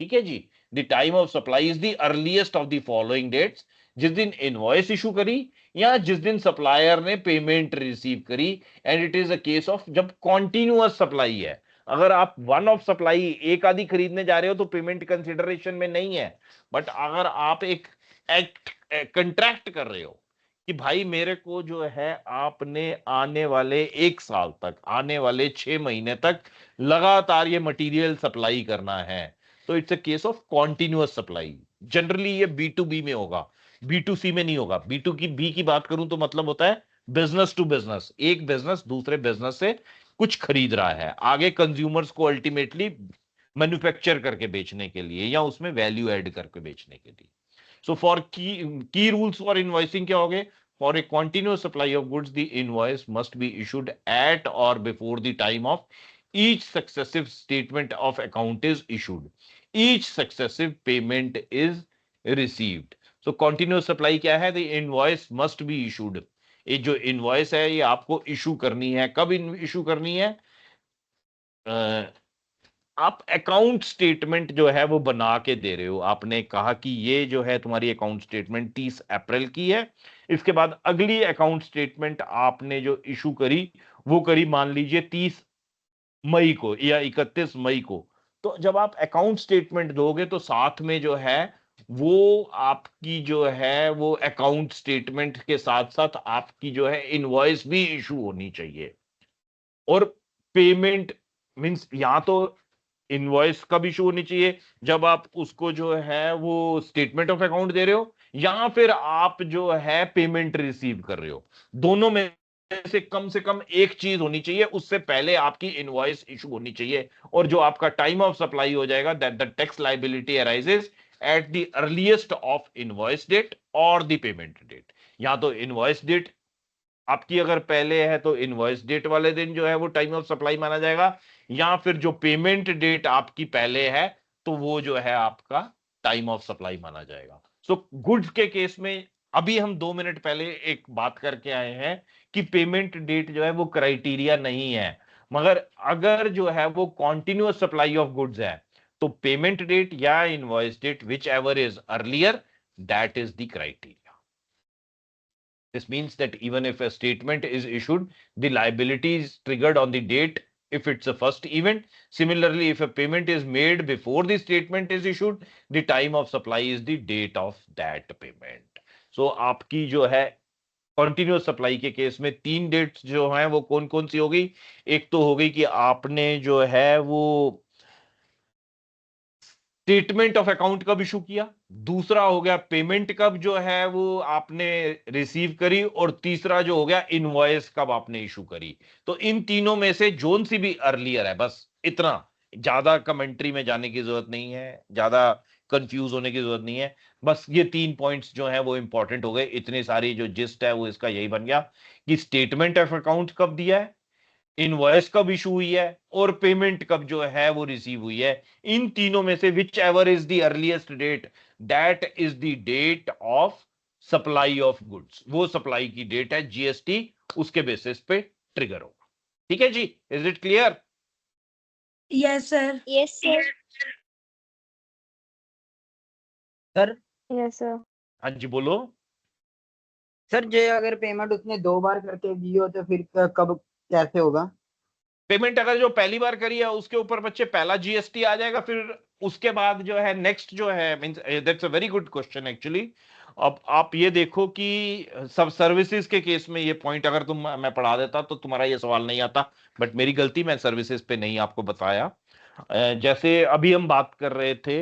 ठीक है जी। The time of supply is the earliest of the following dates, जिस दिन इनवॉइस इशू करी या जिस दिन सप्लायर ने पेमेंट रिसीव करी। And it is a case of जब कॉन्टिन्यूअस सप्लाई है। अगर आप वन ऑफ सप्लाई एक आदि खरीदने जा रहे हो तो पेमेंट कंसिडरेशन में नहीं है। बट अगर आप एक कंट्रैक्ट कर रहे हो कि भाई मेरे को जो है आपने आने वाले 1 साल तक, आने वाले 6 महीने तक लगातार ये मटेरियल सप्लाई करना है, तो it's a case of continuous supply. Generally ये B2B में होगा, B2C में नहीं होगा। B2B की बात करूं तो मतलब होता है बिजनेस टू बिजनेस, एक बिजनेस दूसरे बिजनेस से कुछ खरीद रहा है आगे कंज्यूमर्स को अल्टीमेटली मैन्युफैक्चर करके बेचने के लिए या उसमें वैल्यू ऐड करके बेचने के लिए। सो फॉर की रूल्स फॉर इनवॉइसिंग क्या हो गए? For a continuous supply of goods, the invoice must be issued at or before the time of each successive statement of account is issued. Each successive payment is received. So continuous supply क्या है? The invoice must be issued. ये जो invoice है ये आपको issue करनी है। कब इशू करनी है? आप अकाउंट स्टेटमेंट जो है वो बना के दे रहे हो। आपने कहा कि ये जो है तुम्हारी अकाउंट स्टेटमेंट 30 अप्रैल की है, इसके बाद अगली अकाउंट स्टेटमेंट आपने जो इशू करी वो करी मान लीजिए 30 मई को या 31 मई को। तो जब आप अकाउंट स्टेटमेंट दोगे तो साथ में जो है वो आपकी जो है वो अकाउंट स्टेटमेंट के साथ साथ आपकी जो है इनवॉइस भी इशू होनी चाहिए। और पेमेंट मींस यहां तो इनवॉइस कब इशू होनी चाहिए? जब आप उसको जो है वो स्टेटमेंट ऑफ अकाउंट दे रहे हो या फिर आप जो है पेमेंट रिसीव कर रहे हो। दोनों में से कम एक चीज होनी चाहिए, उससे पहले आपकी इनवॉइस इशू होनी चाहिए। और जो आपका टाइम ऑफ सप्लाई हो जाएगा that the tax liability arises at the earliest of invoice date और द पेमेंट डेट। या तो इनवॉइस डेट आपकी अगर पहले है तो इनवॉइस डेट वाले दिन जो है वो टाइम ऑफ सप्लाई माना जाएगा, या फिर जो पेमेंट डेट आपकी पहले है तो वो जो है आपका टाइम ऑफ सप्लाई माना जाएगा। सो गुड्स के केस में अभी हम 2 मिनट पहले एक बात करके आए हैं कि पेमेंट डेट जो है वो क्राइटेरिया नहीं है, मगर अगर जो है वो कॉन्टिन्यूअस सप्लाई ऑफ गुड्स है तो पेमेंट डेट या invoice date whichever is earlier that is the criteria. This means that even if a statement is issued, the liability is triggered on the date if it's a first event. Similarly, if a payment is made before the statement is issued, the time of supply is the date of that payment. So आपकी जो है continuous supply के case में 3 dates जो हैं वो कौन कौन सी हो गई? एक तो हो गई कि आपने जो है वो स्टेटमेंट ऑफ अकाउंट कब इशू किया, दूसरा हो गया पेमेंट कब जो है वो आपने रिसीव करी, और तीसरा जो हो गया इनवॉइस कब आपने इशू करी। तो इन तीनों में से जोन सी भी अर्लियर है, बस इतना। ज्यादा कमेंट्री में जाने की जरूरत नहीं है, ज्यादा कंफ्यूज होने की जरूरत नहीं है। बस ये 3 पॉइंट्स जो है वो इंपॉर्टेंट हो गए। इतनी सारी जो जिस्ट है वो इसका यही बन गया कि स्टेटमेंट ऑफ अकाउंट कब दिया है, इनवॉइस कब इशू हुई है, और पेमेंट कब जो है वो रिसीव हुई है। इन तीनों में से whichever is the earliest date that is the date of supply of goods. वो सप्लाई की डेट है, जीएसटी उसके बेसिस पे ट्रिगर होगा। ठीक है जी, is it clear? Yes sir. Yes, sir. Sir Yes, sir. हाँ जी बोलो। सर जे अगर पेमेंट उसने 2 बार करके दी हो तो फिर कब कैसे होगा? पेमेंट अगर जो पहली बार करी है उसके ऊपर बच्चे पहला जीएसटी आ जाएगा, फिर उसके बाद जो है नेक्स्ट जो है means that's a very good question actually. अब आप ये देखो कि सब सर्विसेज के केस में ये पॉइंट अगर मैं पढ़ा देता तो तुम्हारा ये सवाल नहीं आता, बट मेरी गलती, मैं सर्विसेज पे नहीं आपको बताया। जैसे अभी हम बात कर रहे थे,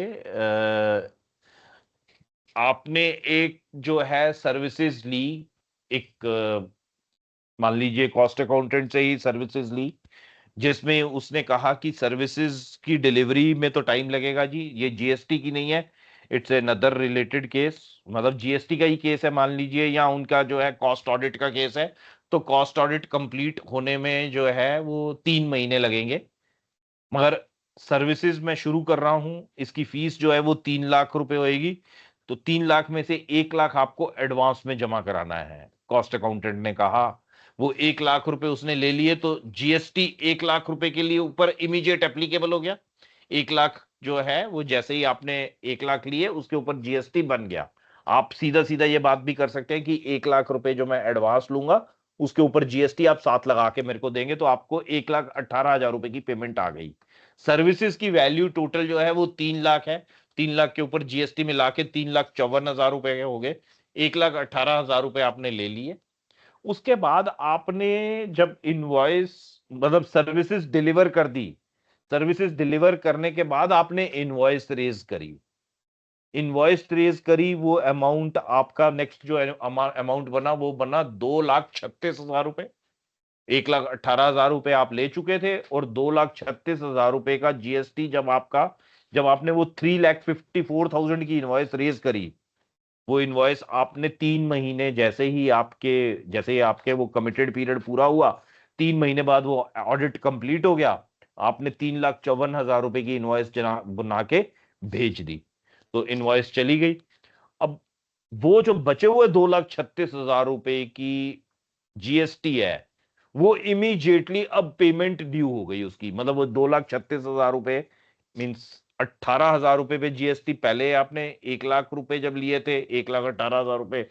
आपने एक जो है सर्विसेज ली, एक मान लीजिए कॉस्ट अकाउंटेंट से ही सर्विसेज ली, जिसमें उसने कहा कि सर्विसेज की डिलीवरी में तो टाइम लगेगा जी, ये जीएसटी की नहीं है, इट्स अनदर रिलेटेड केस, मतलब जीएसटी का ही केस है मान लीजिए, या उनका जो है कॉस्ट ऑडिट का केस है, तो कॉस्ट ऑडिट कंप्लीट होने में जो है वो 3 महीने लगेंगे। मगर सर्विसेज मैं शुरू कर रहा हूं, इसकी फीस जो है वो 3 लाख रुपए होएगी। तो 3 लाख में से 1 लाख आपको एडवांस में जमा कराना है। कॉस्ट अकाउंटेंट ने कहा, वो 1 लाख रुपए उसने ले लिए, तो जीएसटी 1 लाख रुपए के लिए ऊपर इमीडिएट एप्लीकेबल हो गया। 1 लाख जो है वो जैसे ही आपने 1 लाख लिए उसके ऊपर जीएसटी बन गया। आप सीधा सीधा ये बात भी कर सकते हैं कि 1 लाख रुपए जो मैं एडवांस लूंगा उसके ऊपर जीएसटी आप 7 लगा के मेरे को देंगे, तो आपको 1,18,000 रुपए की पेमेंट आ गई। सर्विसेज की वैल्यू टोटल जो है वो 3 लाख है। 3 लाख के ऊपर जीएसटी मिला के 3,54,000 रुपए के हो गए। 1,18,000 रुपए आपने ले लिए। उसके बाद आपने जब इनवॉइस मतलब सर्विसेज डिलीवर कर दी, सर्विसेज डिलीवर करने के बाद आपने इनवॉइस रेज करी। इनवॉइस रेज करी, वो अमाउंट आपका नेक्स्ट जो अमाउंट बना वो बना 2,36,000 रुपए। 1,18,000 रुपए आप ले चुके थे और 2,36,000 रुपए का जीएसटी जब आपने वो 3,54,000 की इनवॉइस रेज करी, वो इनवॉइस आपने 3 महीने जैसे ही आपके वो कमिटेड पीरियड पूरा हुआ, 3 महीने बाद वो ऑडिट कंप्लीट हो गया, आपने 3,54,000 रुपए की इनवॉइस बना के भेज दी, तो इनवॉइस चली गई। अब वो जो बचे हुए 2,36,000 रुपए की जीएसटी है, वो इमीडिएटली अब पेमेंट ड्यू हो गई उसकी। मतलब वो 2,36,000 रुपए मीन्स 18,000 रुपए पे जीएसटी पहले आपने 1 लाख रुपए जब लिए थे, 1,18,000 रुपए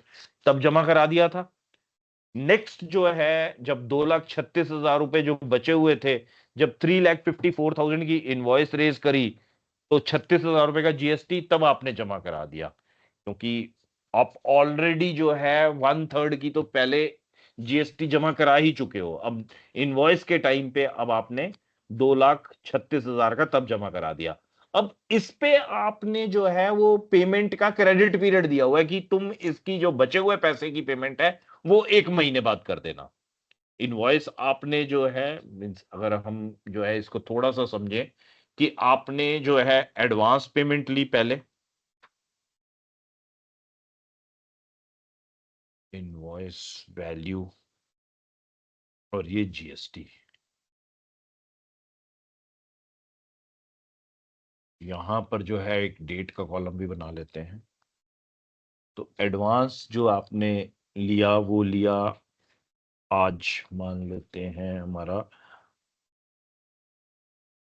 तब जमा करा दिया था। नेक्स्ट जो है जब 2,36,000 रुपए जो बचे हुए थे, जब 3,54,000 की इनवॉइस रेज करी, तो 36,000 रुपए का जीएसटी तब आपने जमा करा दिया, क्योंकि आप ऑलरेडी जो है 1/3 की तो पहले जीएसटी जमा करा ही चुके हो। अब इनवॉइस के टाइम पे अब आपने 2,36,000 का तब जमा करा दिया। अब इस पे आपने जो है वो पेमेंट का क्रेडिट पीरियड दिया हुआ है कि तुम इसकी जो बचे हुए पैसे की पेमेंट है वो 1 महीने बाद कर देना। इनवॉइस आपने जो है मीन्स अगर हम जो है इसको थोड़ा सा समझें कि आपने जो है एडवांस पेमेंट ली पहले, इनवॉइस वैल्यू और ये जीएसटी, यहां पर जो है एक डेट का कॉलम भी बना लेते हैं। तो एडवांस जो आपने लिया वो लिया आज, मान लेते हैं हमारा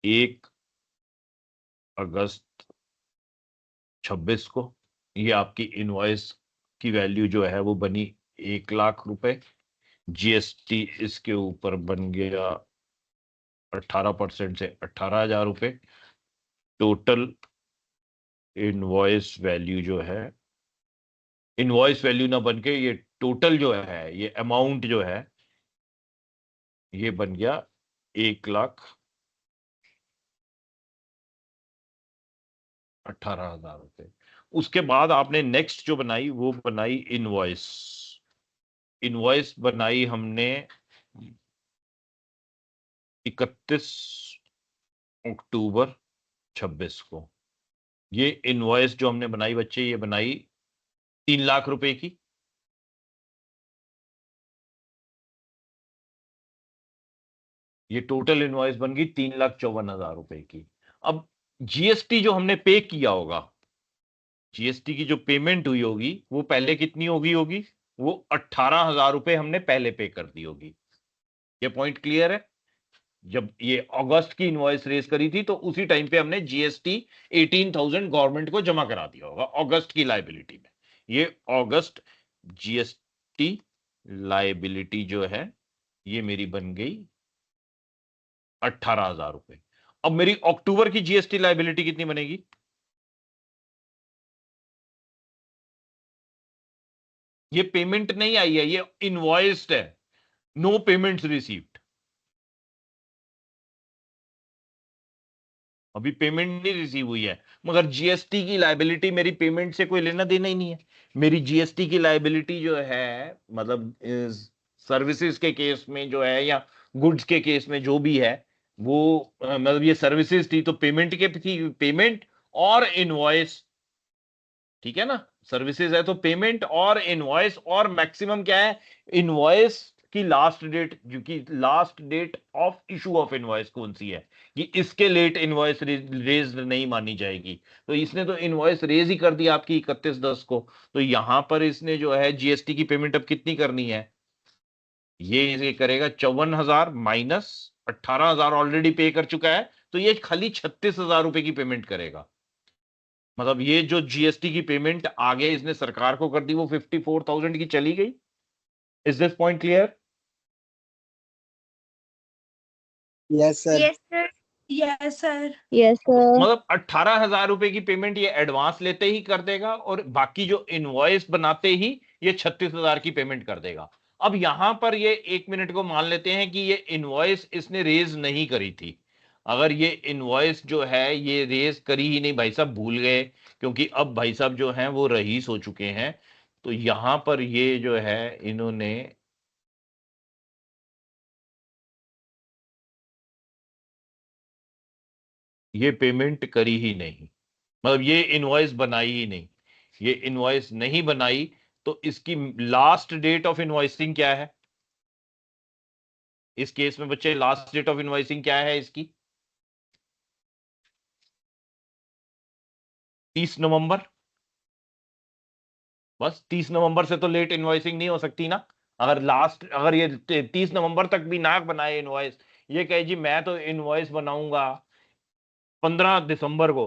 1 अगस्त 26 को। ये आपकी इनवॉइस की वैल्यू जो है वो बनी 1 लाख रुपए। जीएसटी इसके ऊपर बन गया 18% से 18,000 रुपए। टोटल इनवॉइस वैल्यू जो है, इनवॉइस वैल्यू ना बन के ये टोटल जो है, ये अमाउंट जो है ये बन गया 1,18,000 रुपए। उसके बाद आपने नेक्स्ट जो बनाई वो बनाई इनवॉइस। इनवॉइस बनाई हमने 31 अक्टूबर 26 को। ये इनवॉइस जो हमने बनाई बच्चे, ये बनाई 3 लाख रुपए की। ये टोटल इनवॉइस बन गई 3,54,000 रुपए की। अब जीएसटी जो हमने पे किया होगा, जीएसटी की जो पेमेंट हुई होगी वो पहले कितनी होगी वो 18,000 रुपए हमने पहले पे कर दी होगी। ये पॉइंट क्लियर है? जब ये अगस्त की इनवॉइस रेज करी थी तो उसी टाइम पे हमने जीएसटी 18,000 गवर्नमेंट को जमा करा दिया होगा अगस्त की लायबिलिटी में। ये अगस्त जीएसटी लायबिलिटी जो है ये मेरी बन गई 18,000 रुपए। अब मेरी अक्टूबर की जीएसटी लायबिलिटी कितनी बनेगी? ये पेमेंट नहीं आई है, ये इनवॉइस्ड है, नो पेमेंट्स रिसीव्ड। अभी पेमेंट नहीं रिसीव हुई है, मगर जीएसटी की लायबिलिटी मेरी पेमेंट से कोई लेना देना ही नहीं है। मेरी जीएसटी की लायबिलिटी जो है मतलब सर्विसेज के केस में जो है या गुड्स के केस में जो भी है वो मतलब ये सर्विसेज थी तो पेमेंट के थी, पेमेंट और इनवॉइस, ठीक है ना। सर्विसेज है तो पेमेंट और इनवॉइस, और मैक्सिमम क्या है, इनवॉइस कि last date of issue of invoice कौन सी है, कि इसके लेट इनवॉइस रेज नहीं मानी जाएगी। तो इसने तो इनवॉइस रेज ही कर दी आपकी 31/10 को। तो यहां पर इसने जो है जीएसटी की पेमेंट अब कितनी करनी है, ये करेगा 54,000 माइनस 18,000 ऑलरेडी पे कर चुका है, तो ये खाली 36,000 रुपए की पेमेंट करेगा। मतलब ये जो जीएसटी की पेमेंट आगे इसने सरकार को कर दी वो 54,000 की चली गई। Is this point clear? Yes sir. Yes, sir. Yes sir. Yes, sir. मतलब 18,000 रुपए की पेमेंट ये एडवांस लेते ही कर देगा, और बाकी जो इनवॉइस बनाते ही ये 36,000 की पेमेंट कर देगा। अब यहां पर ये 1 मिनट को मान लेते हैं कि ये इनवॉइस इसने रेज नहीं करी थी। अगर ये इनवॉइस जो है ये रेज करी ही नहीं, भाई साहब भूल गए, क्योंकि अब भाई साहब जो हैं वो रईस हो चुके हैं, तो यहां पर ये जो है इन्होंने ये पेमेंट करी ही नहीं, मतलब ये इनवॉइस बनाई ही नहीं। ये इनवॉइस नहीं बनाई, तो इसकी लास्ट डेट ऑफ इनवॉइसिंग क्या है इस केस में बच्चे? लास्ट डेट ऑफ इनवॉइसिंग क्या है इसकी? 30 नवंबर। बस 30 नवंबर से तो लेट इनवॉइसिंग नहीं हो सकती ना। अगर ये 30 नवंबर तक भी ना बनाए इनवॉइस, ये कहे जी मैं तो इनवॉइस बनाऊंगा 15 दिसंबर को,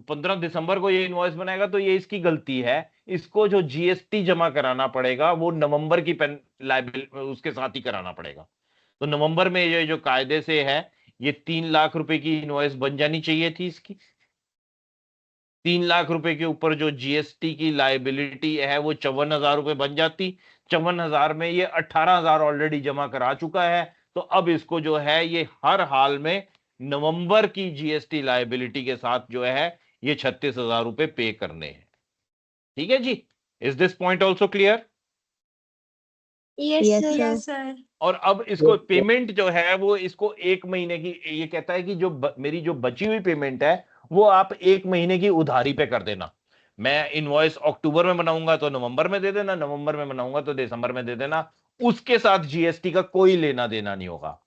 15 दिसंबर को ये इनवॉइस बनाएगा, तो ये इसकी गलती है। इसको जो जीएसटी जमा कराना पड़ेगा वो नवंबर की पेन लाइबिल उसके साथ ही कराना पड़ेगा। तो नवंबर में ये जो कायदे से है, ये 3 लाख रुपए की इनवॉइस बन जानी चाहिए थी इसकी। 3 लाख रुपए के ऊपर जो जीएसटी की लाइबिलिटी है वो 54,000 रुपए बन जाती। 54,000 में ये 18,000 ऑलरेडी जमा करा चुका है, तो अब इसको जो है ये हर हाल में नवंबर की जीएसटी लाइबिलिटी के साथ जो है ये 36,000 रुपए पे करने हैं। ठीक है जी? Is this point also clear? Yes, Yes, sir. Yes sir. और अब इसको पेमेंट जो है वो इसको 1 महीने की, ये कहता है कि मेरी जो बची हुई पेमेंट है वो आप 1 महीने की उधारी पे कर देना। मैं इनवॉइस अक्टूबर में बनाऊंगा तो नवंबर में दे देना, नवंबर में बनाऊंगा तो दिसंबर में दे देना। उसके साथ जीएसटी का कोई लेना देना नहीं होगा।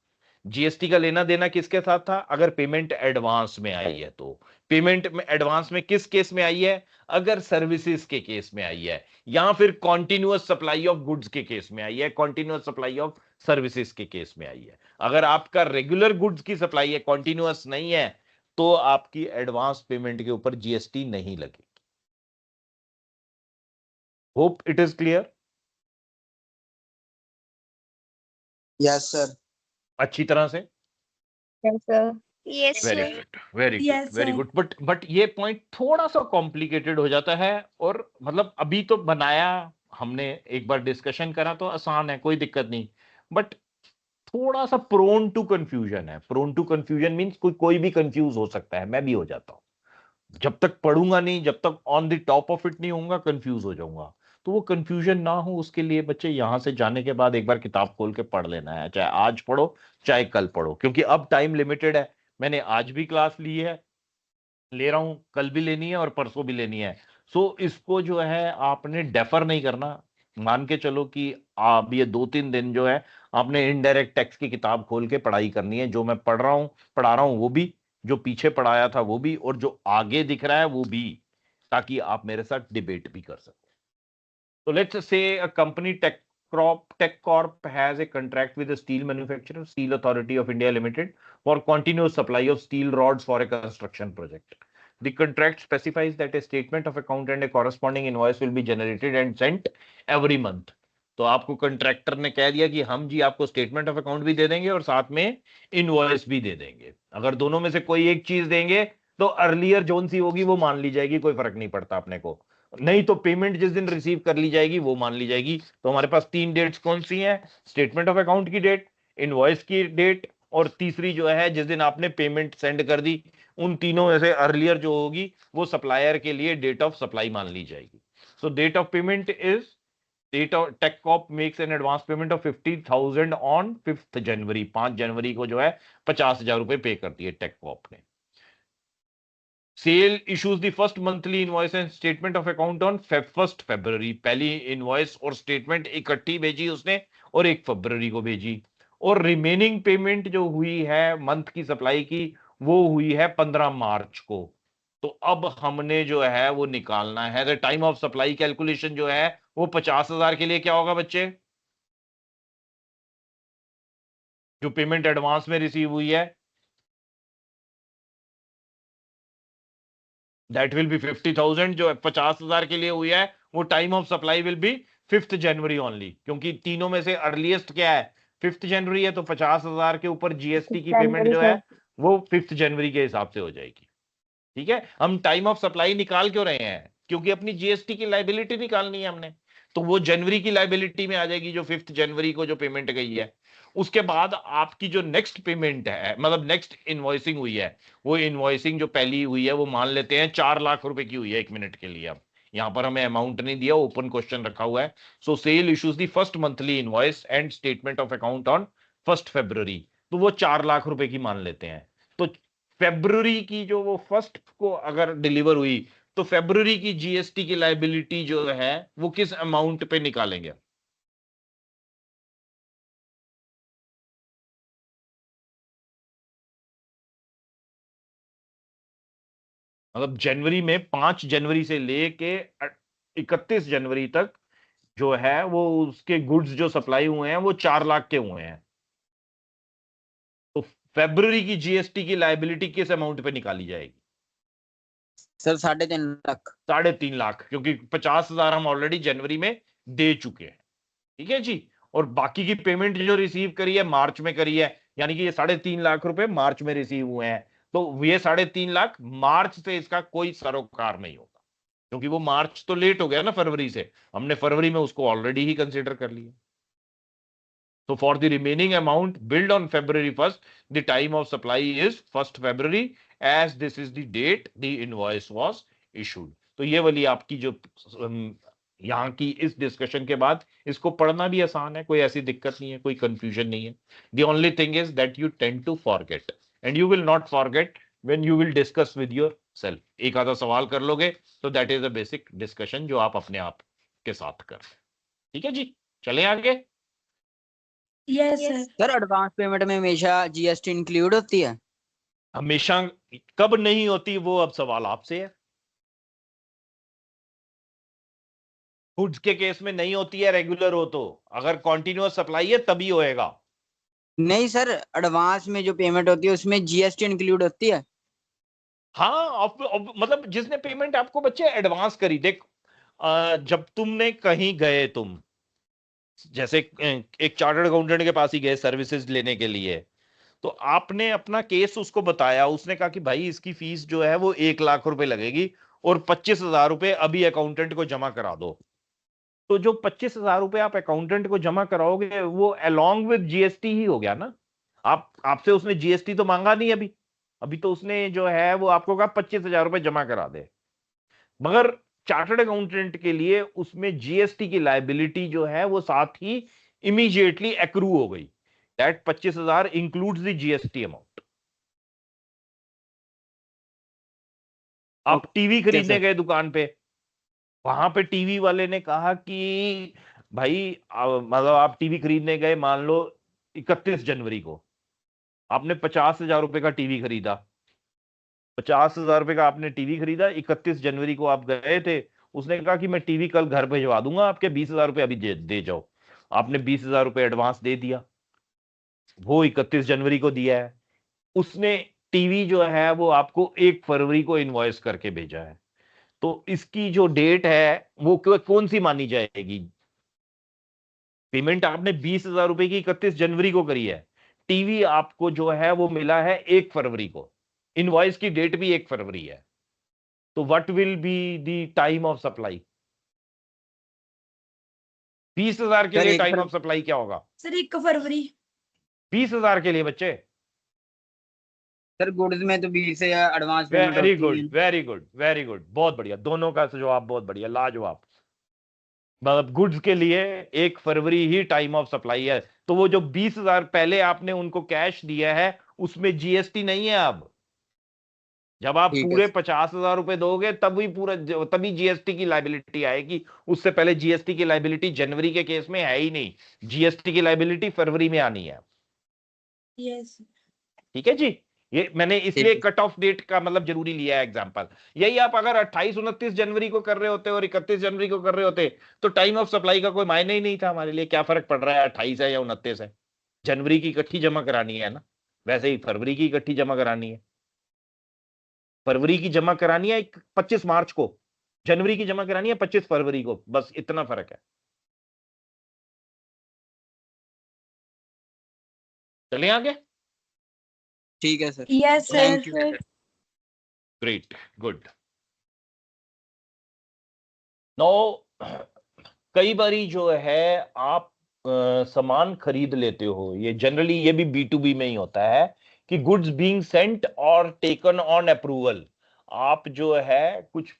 जीएसटी का लेना देना किसके साथ था? अगर पेमेंट एडवांस में आई है तो। पेमेंट में एडवांस में किस केस में आई है? अगर सर्विसेज के केस में आई है, या फिर कॉन्टिन्यूअस सप्लाई ऑफ गुड्स के केस में आई है, कॉन्टिन्यूअस सप्लाई ऑफ सर्विसेज के केस में आई है। अगर आपका रेगुलर गुड्स की सप्लाई है, कॉन्टिन्यूअस नहीं है, तो आपकी एडवांस पेमेंट के ऊपर जीएसटी नहीं लगेगी। Hope it is clear. Yes sir. अच्छी तरह से। Yes, sir. Yes, very sir. Good, very good, Yes, very sir. Good. But ये पॉइंट थोड़ा सा कॉम्प्लिकेटेड हो जाता है, और मतलब अभी तो बनाया हमने, एक बार डिस्कशन करा तो आसान है, कोई दिक्कत नहीं। बट थोड़ा सा प्रोन टू कंफ्यूजन है। प्रोन टू कंफ्यूजन मींस कोई भी कंफ्यूज हो सकता है, मैं भी हो जाता हूं। जब तक पढ़ूंगा नहीं, जब तक on the top of it नहीं होऊंगा, कंफ्यूज हो जाऊंगा। तो वो कंफ्यूजन ना हो उसके लिए बच्चे यहां से जाने के बाद एक बार किताब खोल के पढ़ लेना है, चाहे आज पढ़ो चाहे कल पढ़ो, क्योंकि अब टाइम लिमिटेड है। मैंने आज भी क्लास ली है, ले रहा हूं, कल भी लेनी है और परसों भी लेनी है। सो इसको जो है आपने डेफर नहीं करना। मान के चलो कि आप ये 2-3 दिन जो है आपने इनडायरेक्ट टैक्स की किताब खोल के पढ़ाई करनी है। जो मैं पढ़ा रहा हूं वो भी, जो पीछे पढ़ाया था वो भी, और जो आगे दिख रहा है वो भी, ताकि आप मेरे साथ डिबेट भी कर सकें। So let's say a company TechCorp has a contract with the steel manufacturer, Steel Authority of India Limited, for continuous supply of steel rods for a construction project. The contract specifies that a statement of account and a corresponding invoice will be generated and sent every month. तो आपको contractor ने कह दिया कि हम जी आपको statement of account भी दे देंगे और साथ में इनवॉइस भी दे देंगे। अगर दोनों में से कोई एक चीज देंगे तो अर्लियर जोन सी होगी वो मान ली जाएगी, कोई फर्क नहीं पड़ता अपने को। नहीं तो पेमेंट जिस दिन रिसीव कर ली जाएगी वो मान ली जाएगी। तो हमारे पास 3 डेट्स कौन सी हैं? स्टेटमेंट ऑफ अकाउंट की डेट, इनवॉइस की डेट, और तीसरी जो है जिस दिन आपने पेमेंट सेंड कर दी। उन तीनों में से अर्लियर जो होगी वो सप्लायर के लिए डेट ऑफ सप्लाई मान ली जाएगी। So date of payment is, date of Techcorp makes an advance payment of 50,000 on 5 January. 5 जनवरी को जो है 50,000 रुपए पे कर दिए टेककॉप ने। Sale issues the first monthly invoice and statement of account on 1 February. पहली इनवॉइस और स्टेटमेंट इकट्ठी भेजी उसने और 1 फरवरी को भेजी। और रिमेनिंग पेमेंट जो हुई है मंथ की सप्लाई की वो हुई है 15 मार्च को। तो अब हमने जो है वो निकालना है the time of supply. Calculation जो है वो 50,000 के लिए क्या होगा बच्चे, जो पेमेंट एडवांस में रिसीव हुई है, दैट विल बी 50,000। जो 50,000 के लिए हुई है वो time of supply will be 5 January only, क्योंकि तीनों में से अर्लीस्ट क्या है 5 जनवरी है। तो 50,000 के ऊपर जीएसटी की पेमेंट जनवरी जो है सर। वो 5 जनवरी के हिसाब से हो जाएगी। ठीक है, हम टाइम ऑफ सप्लाई निकाल क्यों रहे हैं, क्योंकि अपनी जीएसटी की लाइबिलिटी निकालनी है हमने। तो वो जनवरी की लाइबिलिटी में आ जाएगी जो 5 जनवरी को जो पेमेंट गई है। उसके बाद आपकी जो नेक्स्ट पेमेंट है, मतलब नेक्स्ट इनवॉइसिंग हुई है, वो इनवॉइसिंग जो पहली हुई है वो मान लेते हैं 4 लाख रुपए की हुई है। 1 मिनट के लिए, अब यहां पर हमें अमाउंट नहीं दिया, ओपन क्वेश्चन रखा हुआ है। So sale issues the first monthly invoice and statement of account on 1 February. तो वो 4 लाख रुपए की मान लेते हैं। तो फेब्रुवरी की जो वो फर्स्ट को अगर डिलीवर हुई तो फेब्रुवरी की जीएसटी की लाइबिलिटी जो है वो किस अमाउंट पे निकालेंगे। मतलब जनवरी में 5 जनवरी से लेके 31 जनवरी तक जो है वो उसके गुड्स जो सप्लाई हुए हैं वो 4 लाख के हुए हैं। तो फेब्रुवरी की जीएसटी की लाइबिलिटी किस अमाउंट पे निकाली जाएगी? सर 3.5 लाख। 3.5 लाख, क्योंकि 50,000 हम ऑलरेडी जनवरी में दे चुके हैं। ठीक है जी। और बाकी की पेमेंट जो रिसीव करी है मार्च में करी है, यानी कि ये 3.5 लाख रुपए मार्च में रिसीव हुए हैं। तो ये 3.5 लाख मार्च से इसका कोई सरोकार नहीं होगा, क्योंकि वो मार्च तो लेट हो गया ना फरवरी से, हमने फरवरी में उसको ऑलरेडी ही कंसिडर कर लिया। So for the remaining amount billed on February 1st, the time of supply is 1st February, as this is the date the invoice was issued. तो ये वाली आपकी जो यहाँ की इस डिस्कशन के बाद इसको पढ़ना भी आसान है, कोई ऐसी दिक्कत नहीं है, कोई कंफ्यूजन नहीं है। The only thing is that you tend to forget and you will not forget when you will discuss with yourself. एक आधा सवाल कर लोगे तो that is a basic discussion जो आप अपने आप के साथ कर रहे हैं। ठीक है जी, चलें आगे। Yes sir. Sir advance payment में हमेशा जीएसटी इंक्लूड होती है? हमेशा कब नहीं होती वो अब सवाल आपसे है। गुड्स के केस में नहीं होती है रेगुलर हो तो, अगर कॉन्टिन्यूअस सप्लाई है तभी होएगा। नहीं सर, एडवांस में जो पेमेंट होती है उसमें जीएसटी इंक्लूड होती है? हाँ, मतलब जिसने पेमेंट आपको बच्चे एडवांस करी, देख जब तुमने कहीं गए, तुम जैसे एक चार्टर्ड अकाउंटेंट के पास ही गए सर्विसेज लेने के लिए, तो आपने अपना केस उसको बताया, उसने कहा कि भाई इसकी फीस जो है वो 1 लाख रुपए लगेगी और 25,000 रुपए अभी अकाउंटेंट को जमा करा दो। तो जो 25,000 रुपए आप अकाउंटेंट को जमा कराओगे वो अलोंग विद जीएसटी ही हो गया ना। आपसे उसने जीएसटी तो मांगा नहीं अभी, अभी तो उसने जो है वो आपको कहा 25,000 रुपए जमा करा दे। मगर चार्टर्ड अकाउंटेंट के लिए उसमें जीएसटी की लायबिलिटी जो है वो साथ ही इमीडिएटली एक्रू हो गई। That 25,000 includes the GST amount. आप टीवी खरीदने गए दुकान पे, वहां पे टीवी वाले ने कहा कि भाई मतलब आप टीवी खरीदने गए मान लो 31 जनवरी को, आपने 50,000 रुपए का टीवी खरीदा, 50,000 रुपए का आपने टीवी खरीदा, 31 जनवरी को आप गए थे, उसने कहा कि मैं टीवी कल घर भिजवा दूंगा, आपके 20,000 रुपए अभी दे जाओ। आपने 20,000 रुपए एडवांस दे दिया, वो 31 जनवरी को दिया है। उसने टीवी जो है वो आपको 1 फरवरी को इनवॉइस करके भेजा है। तो इसकी जो डेट है वो कौन सी मानी जाएगी? पेमेंट आपने 20,000 रुपए की 31 जनवरी को करी है, टीवी आपको जो है वो मिला है 1 फरवरी को, इनवॉइस की डेट भी 1 फरवरी है। तो what will be the time of supply? 20,000 के लिए टाइम ऑफ सप्लाई क्या होगा सर 1 फरवरी। 20,000 के लिए बच्चे? सर गुड्स में तो 20 एडवांस पेमेंट वेरी होती गुड, है। वेरी गुड, वेरी गुड, बहुत बढ़िया, दोनों का जवाब बहुत बढ़िया, लाजवाब। मतलब गुड्स के लिए 1 फरवरी ही टाइम ऑफ सप्लाई है। तो वो जो 20,000 पहले आपने उनको कैश दिया है उसमें जीएसटी नहीं है अब, जब आप ठीक है पूरे 50,000 रुपए दोगे तभी जीएसटी की लाइबिलिटी आएगी। उससे पहले जीएसटी की लाइबिलिटी जनवरी के केस में है ही नहीं, जीएसटी की लाइबिलिटी फरवरी में आनी है। यस ठीक है जी, ये मैंने इसलिए ठीक है कट ऑफ डेट का मतलब जरूरी लिया है एग्जांपल। यही आप अगर 28-29 जनवरी को कर रहे होते और 31 जनवरी को कर रहे होते तो टाइम ऑफ सप्लाई का कोई मायने ही नहीं था हमारे लिए। क्या फर्क पड़ रहा है 28 है या 29 है, जनवरी की इकट्ठी जमा करानी है ना। वैसे ही फरवरी की इकट्ठी जमा करानी है, फरवरी की जमा करानी है 25 मार्च को, जनवरी की जमा करानी है 25 फरवरी को, बस इतना फर्क है। चलिए आगे। ठीक है sir yes sir thank you sir great, good. No, कई बारी जो है आप सामान खरीद लेते हो, ये जनरली ये भी B2B में ही होता है कि गुड्स बीइंग सेंट और टेकन ऑन अप्रूवल। आप जो है कुछ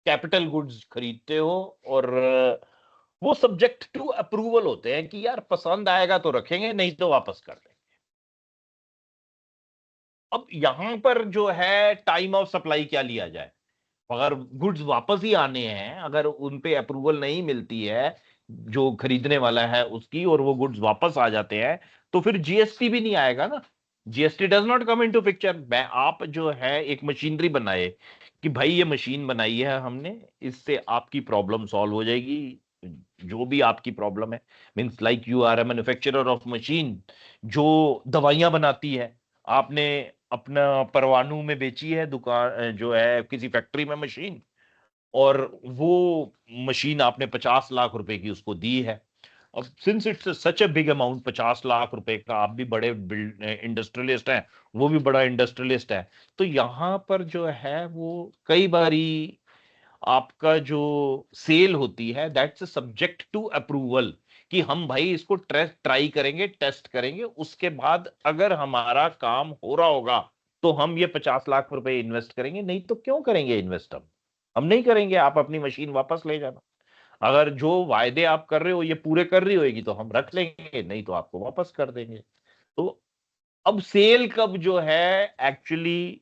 कैपिटल गुड्स खरीदते हो और वो सब्जेक्ट टू अप्रूवल होते हैं कि यार पसंद आएगा तो रखेंगे, नहीं तो वापस कर देंगे। अब यहां पर जो है टाइम ऑफ सप्लाई क्या लिया जाए। अगर गुड्स वापस ही आने हैं, अगर उन पे अप्रूवल नहीं मिलती है जो खरीदने वाला है उसकी, और वो गुड्स वापस आ जाते हैं, तो फिर जीएसटी भी नहीं आएगा ना। GST does not come into picture. मैं आप जो है एक मशीनरी बनाए कि भाई ये मशीन बनाई है हमने, इससे आपकी प्रॉब्लम सॉल्व हो जाएगी, जो भी आपकी प्रॉब्लम है। Means like you are a manufacturer of machine जो दवाइयां बनाती है, आपने अपना परवाणु में बेची है दुकान जो है किसी फैक्ट्री में मशीन, और वो मशीन आपने 50 लाख रुपए की उसको दी है। अब since it's such a big amount, 50 lakh रुपए का, आप भी बड़े इंडस्ट्रियलिस्ट हैं, वो भी बड़ा इंडस्ट्रियलिस्ट है, तो यहां पर जो है वो कई बारी आपका जो सेल होती है दैट्स सब्जेक्ट टू अप्रूवल, कि हम भाई इसको ट्राई करेंगे, टेस्ट करेंगे, उसके बाद अगर हमारा काम हो रहा होगा तो हम ये 50 लाख रुपए इन्वेस्ट करेंगे, नहीं तो क्यों करेंगे इन्वेस्ट। हम नहीं करेंगे, आप अपनी मशीन वापस ले जाना। अगर जो वायदे आप कर रहे हो ये पूरे कर रही होगी तो हम रख लेंगे, नहीं तो आपको वापस कर देंगे। तो अब सेल कब जो है एक्चुअली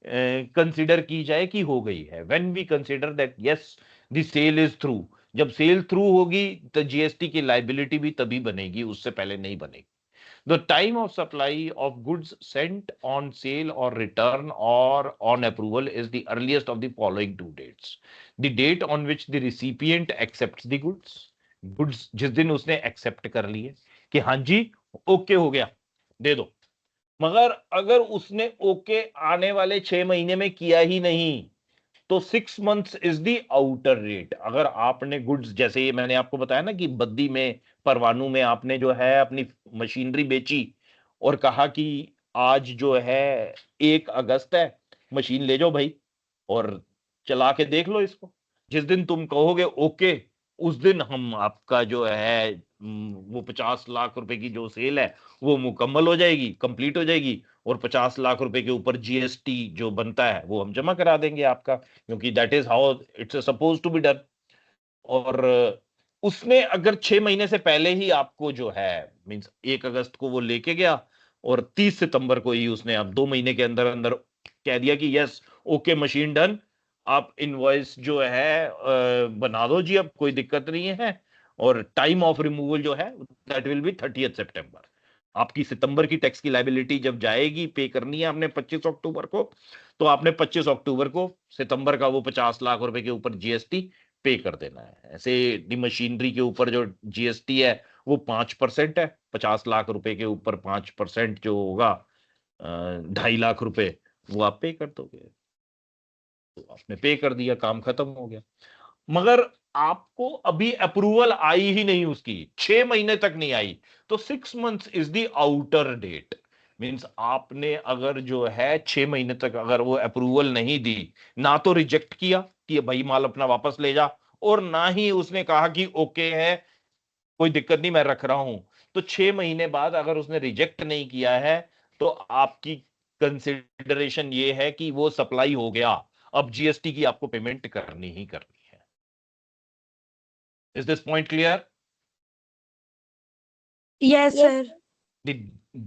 कंसिडर की जाए कि हो गई है, when we consider that yes the sale is through. जब सेल थ्रू होगी तो जीएसटी की लाइबिलिटी भी तभी बनेगी, उससे पहले नहीं बनेगी। The time of supply of goods sent on sale or return or on approval is the earliest of the following two dates. The date on which the recipient accepts the goods, goods जिस दिन उसने accept कर लिए कि हाँ जी okay हो गया दे दो, मगर अगर उसने ओके आने वाले 6 महीने में किया ही नहीं तो 6 months is the outer rate. अगर आपने गुड्स, जैसे ये मैंने आपको बताया ना कि बद्दी में परवाणु में आपने जो है अपनी मशीनरी बेची और कहा कि आज जो है 1 अगस्त है, मशीन ले जाओ भाई और चला के देख लो इसको। जिस दिन तुम कहोगे ओके, उस दिन हम आपका जो है वो 50 लाख रुपए की जो सेल है वो मुकम्मल हो जाएगी, कंप्लीट हो जाएगी, और 50 लाख रुपए के ऊपर जीएसटी जो बनता है वो हम जमा करा देंगे आपका, क्योंकि that is how it's suppose to be done. और उसने अगर 6 महीने से पहले ही आपको जो है मींस 1 अगस्त को वो लेके गया और 30 सितंबर को ही उसने अब 2 महीने के अंदर अंदर कह दिया कि यस ओके मशीन डन, आप इनवॉइस जो है बना दो जी, अब कोई दिक्कत नहीं है, और टाइम ऑफ रिमूवल जो है दैट विल बी 30 सितंबर। आपकी सितंबर की टैक्स की लाइबिलिटी जब जाएगी, पे करनी है आपने 25 अक्टूबर को, तो आपने 25 अक्टूबर को सितंबर का वो 50 लाख रुपए के ऊपर जीएसटी पे कर देना है। ऐसे दी मशीनरी के ऊपर जो जीएसटी है वो 5% है, 50 लाख रुपए के ऊपर 5% जो होगा 2.5 लाख रुपए, वो आप पे कर दोगे। तो आपने पे कर दिया, काम खत्म हो गया। मगर आपको अभी अप्रूवल आई ही नहीं उसकी, 6 महीने तक नहीं आई, तो 6 months is the outer date. Means आपने अगर जो है 6 महीने तक अगर वो अप्रूवल नहीं दी, ना तो रिजेक्ट किया कि भाई माल अपना वापस ले जा, और ना ही उसने कहा कि ओके है कोई दिक्कत नहीं मैं रख रहा हूं, तो 6 महीने बाद अगर उसने रिजेक्ट नहीं किया है तो आपकी कंसिडरेशन ये है कि वो सप्लाई हो गया, अब जीएसटी की आपको पेमेंट करनी ही करनी है। Is this point clear? Yes Yes, sir The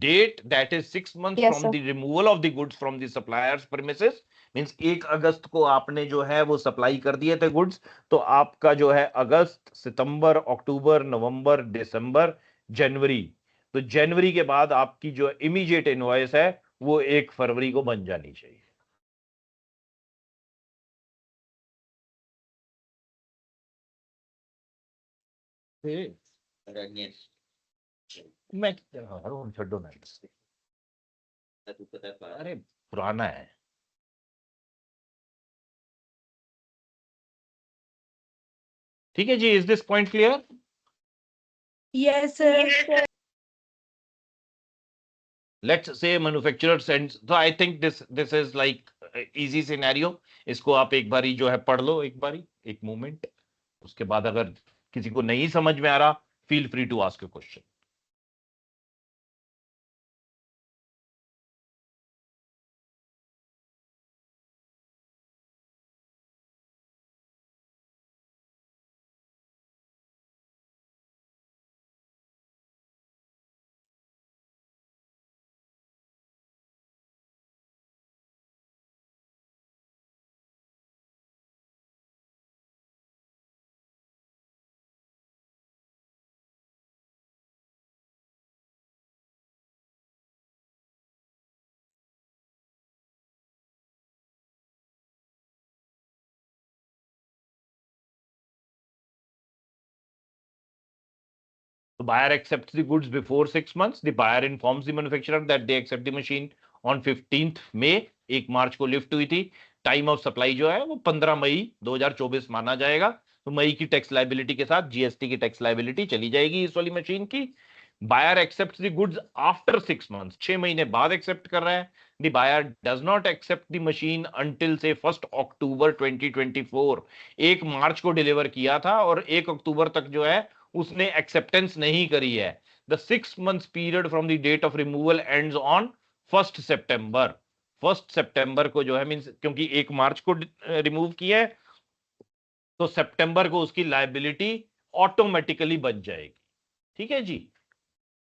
date that is 6 months yes, from sir. the removal of the goods from the supplier's premises means 1 अगस्त को आपने जो है वो सप्लाई कर दिए थे गुड्स, तो आपका जो है अगस्त, सितंबर, अक्टूबर, नवंबर, दिसंबर, जनवरी, तो जनवरी के बाद आपकी जो इमीडिएट इनवॉइस है वो 1 फरवरी को बन जानी चाहिए। मैं छोड़ो ना, अरे पुराना है। ठीक है जी, is this point clear? Yes sir. Let's say manufacturer sends, so I think this is like easy scenario। इसको आप एक बारी जो है पढ़ लो, एक बारी, एक मोमेंट, उसके बाद अगर किसी को नहीं समझ में आ रहा, feel free to ask a question. The buyer accepts the goods before 6 months. The buyer informs the manufacturer that they accept the machine on 15th May। 1 मार्च को लिफ्ट हुई थी। टाइम ऑफ सप्लाई जो है वो 15 मई 2024 माना जाएगा। तो मई की टैक्स लाइबिलिटी के साथ जीएसटी की टैक्स लाइबिलिटी चली जाएगी इस वाली मशीन की। Buyer accept the goods after 6 months, 6 महीने बाद एक्सेप्ट कर रहा है। The buyer does not accept the machine until से 1 अक्टूबर 2024। 1 मार्च को डिलीवर किया था और 1 अक्टूबर तक जो है उसने एक्सेप्टेंस नहीं करी है। The 6 months period from the date of removal ends on 1 September. 1 सितंबर को जो है, मींस क्योंकि 1 मार्च को रिमूव किया है, तो सितंबर को उसकी लायबिलिटी ऑटोमेटिकली बन जाएगी। ठीक है जी।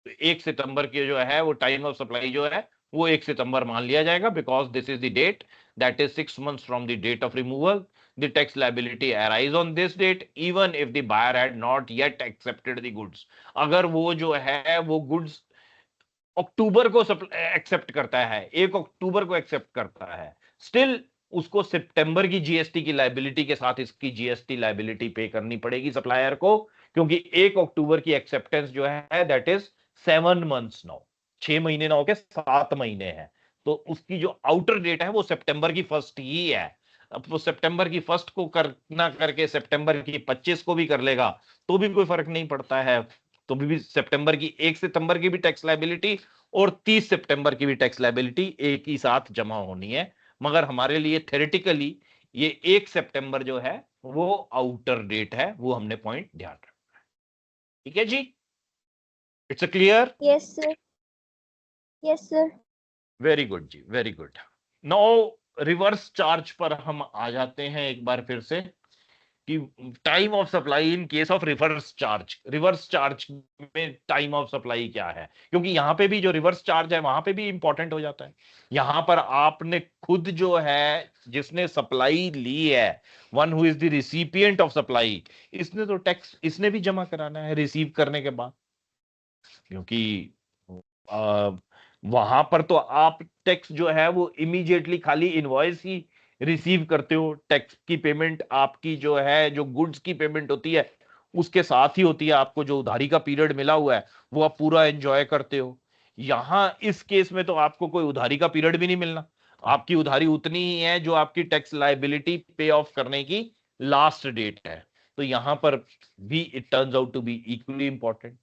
तो 1 सितंबर की जो है वो टाइम ऑफ सप्लाई जो है वो 1 सितंबर मान लिया जाएगा, because this is the date that is 6 months from the date of removal. The tax liability arise on this date even if the buyer had not yet accepted the goods। अगर वो जो है वो गुड्स अक्टूबर को accept करता है, 1 अक्टूबर को accept करता है, स्टिल उसको सितंबर की जीएसटी की लायबिलिटी के साथ इसकी जीएसटी लायबिलिटी पे करनी पड़ेगी सप्लायर को, क्योंकि 1 अक्टूबर की एक्सेप्टेंस जो है दैट इज 7 मंथ्स नाउ। 6 महीने ना होके 7 महीने हैं, तो उसकी जो आउटर डेट है वो सितंबर की 1 ही है। अब वो सितंबर की 1 को करना करके सितंबर की 25 को भी कर लेगा तो भी कोई फर्क नहीं पड़ता है। तो भी सितंबर की 1 सितंबर की भी टैक्स लायबिलिटी और 30 सितंबर की भी टैक्स लायबिलिटी एक ही साथ जमा होनी है। मगर हमारे लिए थ्योरेटिकली ये 1 सितंबर जो है वो आउटर डेट है, वो हमने पॉइंट ध्यान रखना है। ठीक है जी, it's a clear? Yes, sir. Yes, sir. Very good जी, very good. Now reverse charge पर हम आ जाते हैं एक बार फिर से कि time of supply in case of reverse charge. Reverse charge में टाइम ऑफ सप्लाई क्या है, क्योंकि यहां पे भी जो रिवर्स चार्ज है वहां पे भी इंपॉर्टेंट हो जाता है। यहां पर आपने खुद जो है जिसने सप्लाई ली है, one who is the recipient of supply, इसने तो टैक्स इसने भी जमा कराना है रिसीव करने के बाद, क्योंकि वहां पर तो आप टैक्स जो है वो इमीडिएटली खाली इनवॉइस ही रिसीव करते हो। टैक्स की पेमेंट आपकी जो है, जो गुड्स की पेमेंट होती है उसके साथ ही होती है। आपको जो उधारी का पीरियड मिला हुआ है वो आप पूरा एंजॉय करते हो। यहां इस केस में तो आपको कोई उधारी का पीरियड भी नहीं मिलना। आपकी उधारी उतनी ही है जो आपकी टैक्स लायबिलिटी पे ऑफ करने की लास्ट डेट है। तो यहां पर भी it turns out to be equally important.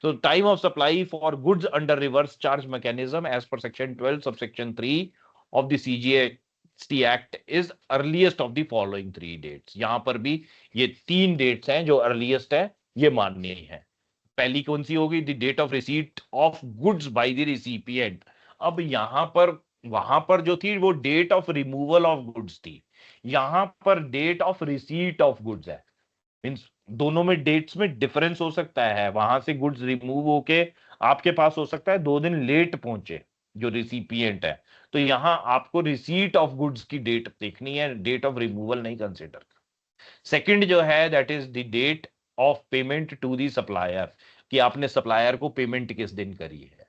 So time of supply for goods under reverse charge mechanism as per section 12 subsection 3 of the CGST Act is earliest of the following 3 dates। यहां पर भी ये 3 dates हैं जो earliest है, ये माननी है। पहली कौन सी होगी? The date of receipt of goods by the recipient. अब यहां पर वहां पर जो थी वो date of removal of goods थी, यहां पर date of receipt of goods है। मीन्स दोनों में डेट्स में डिफरेंस हो सकता है। वहां से गुड्स रिमूव होके आपके पास हो सकता है 2 दिन लेट पहुंचे, जो रिसिपिएंट है। तो यहां आपको रिसीट ऑफ गुड्स की डेट देखनी है, डेट ऑफ रिमूवल नहीं कंसिडर। सेकंड जो है that is the date of payment to the supplier, कि आपने सप्लायर को पेमेंट किस दिन करी है।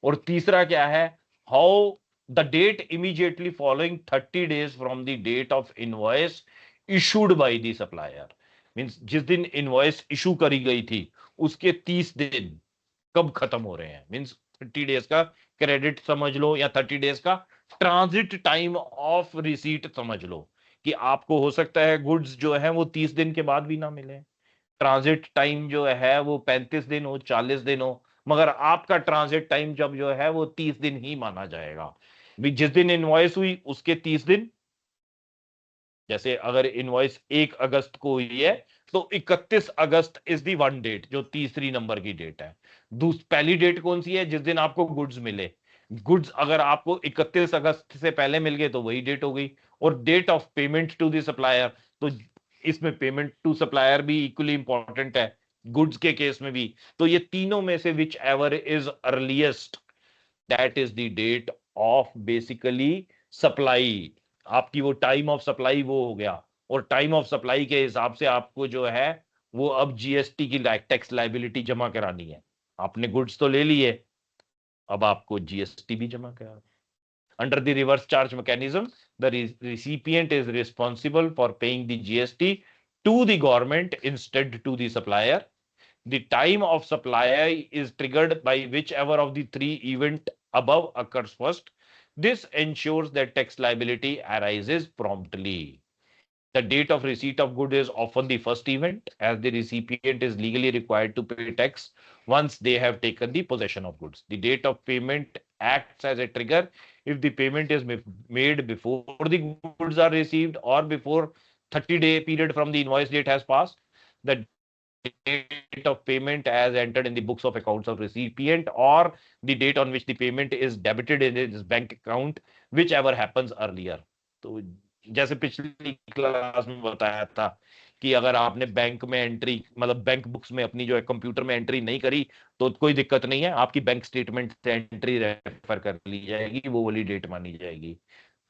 और तीसरा क्या है, how the date immediately following 30 days from the date of invoice issued by the supplier, means जिस दिन इनवॉइस इशू करी गई थी उसके 30 दिन कब खत्म हो रहे हैं, मींस 30 डेज का क्रेडिट समझ लो या 30 डेज का ट्रांजिट टाइम ऑफ रिसीट समझ लो, कि आपको हो सकता है गुड्स जो है वो 30 दिन के बाद भी ना मिले, ट्रांजिट टाइम जो है वो 35 दिन हो, 40 दिन हो, मगर आपका ट्रांजिट टाइम जब जो है वो 30 दिन ही माना जाएगा। भी जिस दिन इनवॉइस हुई उसके 30 दिन, जैसे अगर इनवॉइस 1 अगस्त को हुई है तो 31 अगस्त इज दी वन डेट, जो तीसरी नंबर की डेट है। पहली डेट कौन सी है, जिस दिन आपको गुड्स मिले। गुड्स अगर आपको 31 अगस्त से पहले मिल गए तो वही डेट हो गई। और date of payment to the supplier, तो इसमें पेमेंट टू सप्लायर भी इक्वली इंपॉर्टेंट है गुड्स के केस में भी। तो ये तीनों में से whichever is earliest, that is the date of basically supply. आपकी वो टाइम ऑफ सप्लाई वो हो गया, और टाइम ऑफ सप्लाई के हिसाब से आपको जो है वो अब जीएसटी की टैक्स लायबिलिटी जमा करानी है। आपने गुड्स तो ले लिए, अब आपको जीएसटी भी जमा करा। Under the reverse charge mechanism the recipient is responsible for paying the GST to the government instead to the supplier. The time of supply is triggered by whichever of the three event above occurs first. This ensures that tax liability arises promptly. The date of receipt of good is often the first event, as the recipient is legally required to pay tax once they have taken the possession of goods. The date of payment acts as a trigger if the payment is made before the goods are received or before 30-day period from the invoice date has passed. The date of payment as entered in the books of accounts of recipient, or the date on which the payment is debited in his bank account, whichever happens earlier. तो जैसे पिछली class में बताया था कि अगर आपने bank में एंट्री, मतलब बैंक बुक्स में अपनी जो है कंप्यूटर में एंट्री नहीं करी तो कोई दिक्कत नहीं है, आपकी बैंक स्टेटमेंट से एंट्री रेफर कर ली जाएगी, वो वाली डेट मानी जाएगी।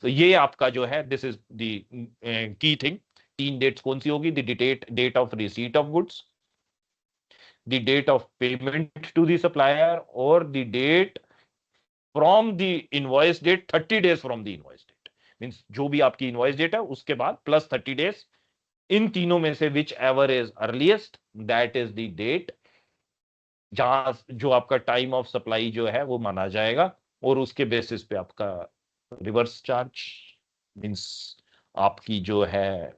तो ये आपका जो है this is the key thing. 3 dates कौन सी होगी, the date of receipt of goods, the date of payment to the supplier, or the date from the invoice date 30 days from the invoice date, means जो भी आपकी invoice date है उसके बाद plus 30 days, इन तीनों में से which ever is earliest, that is the date जहां जो आपका टाइम ऑफ सप्लाई जो है वो माना जाएगा, और उसके बेसिस पे आपका रिवर्स चार्ज, मींस आपकी जो है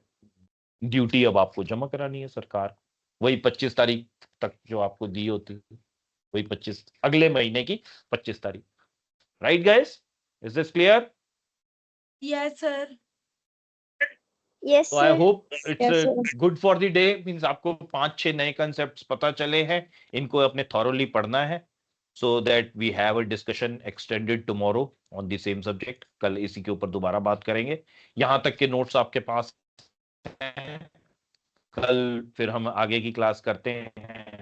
ड्यूटी अब आपको जमा करानी है सरकार, वही 25 तारीख तक जो आपको दी होती है, वही 25 अगले महीने की 25 तारीख। Right guys, is this clear? Yes sir. Yes, तो आई sir. Hope Yes, it's sir. Good for the day, means आपको 5-6 नए कंसेप्ट्स पता चले हैं, इनको अपने थॉरोली पढ़ना है, so that we have a discussion extended tomorrow on the same subject. कल इसी के ऊपर दोबारा बात करेंगे। यहां तक के नोट्स आपके पास हैं, कल फिर हम आगे की क्लास करते हैं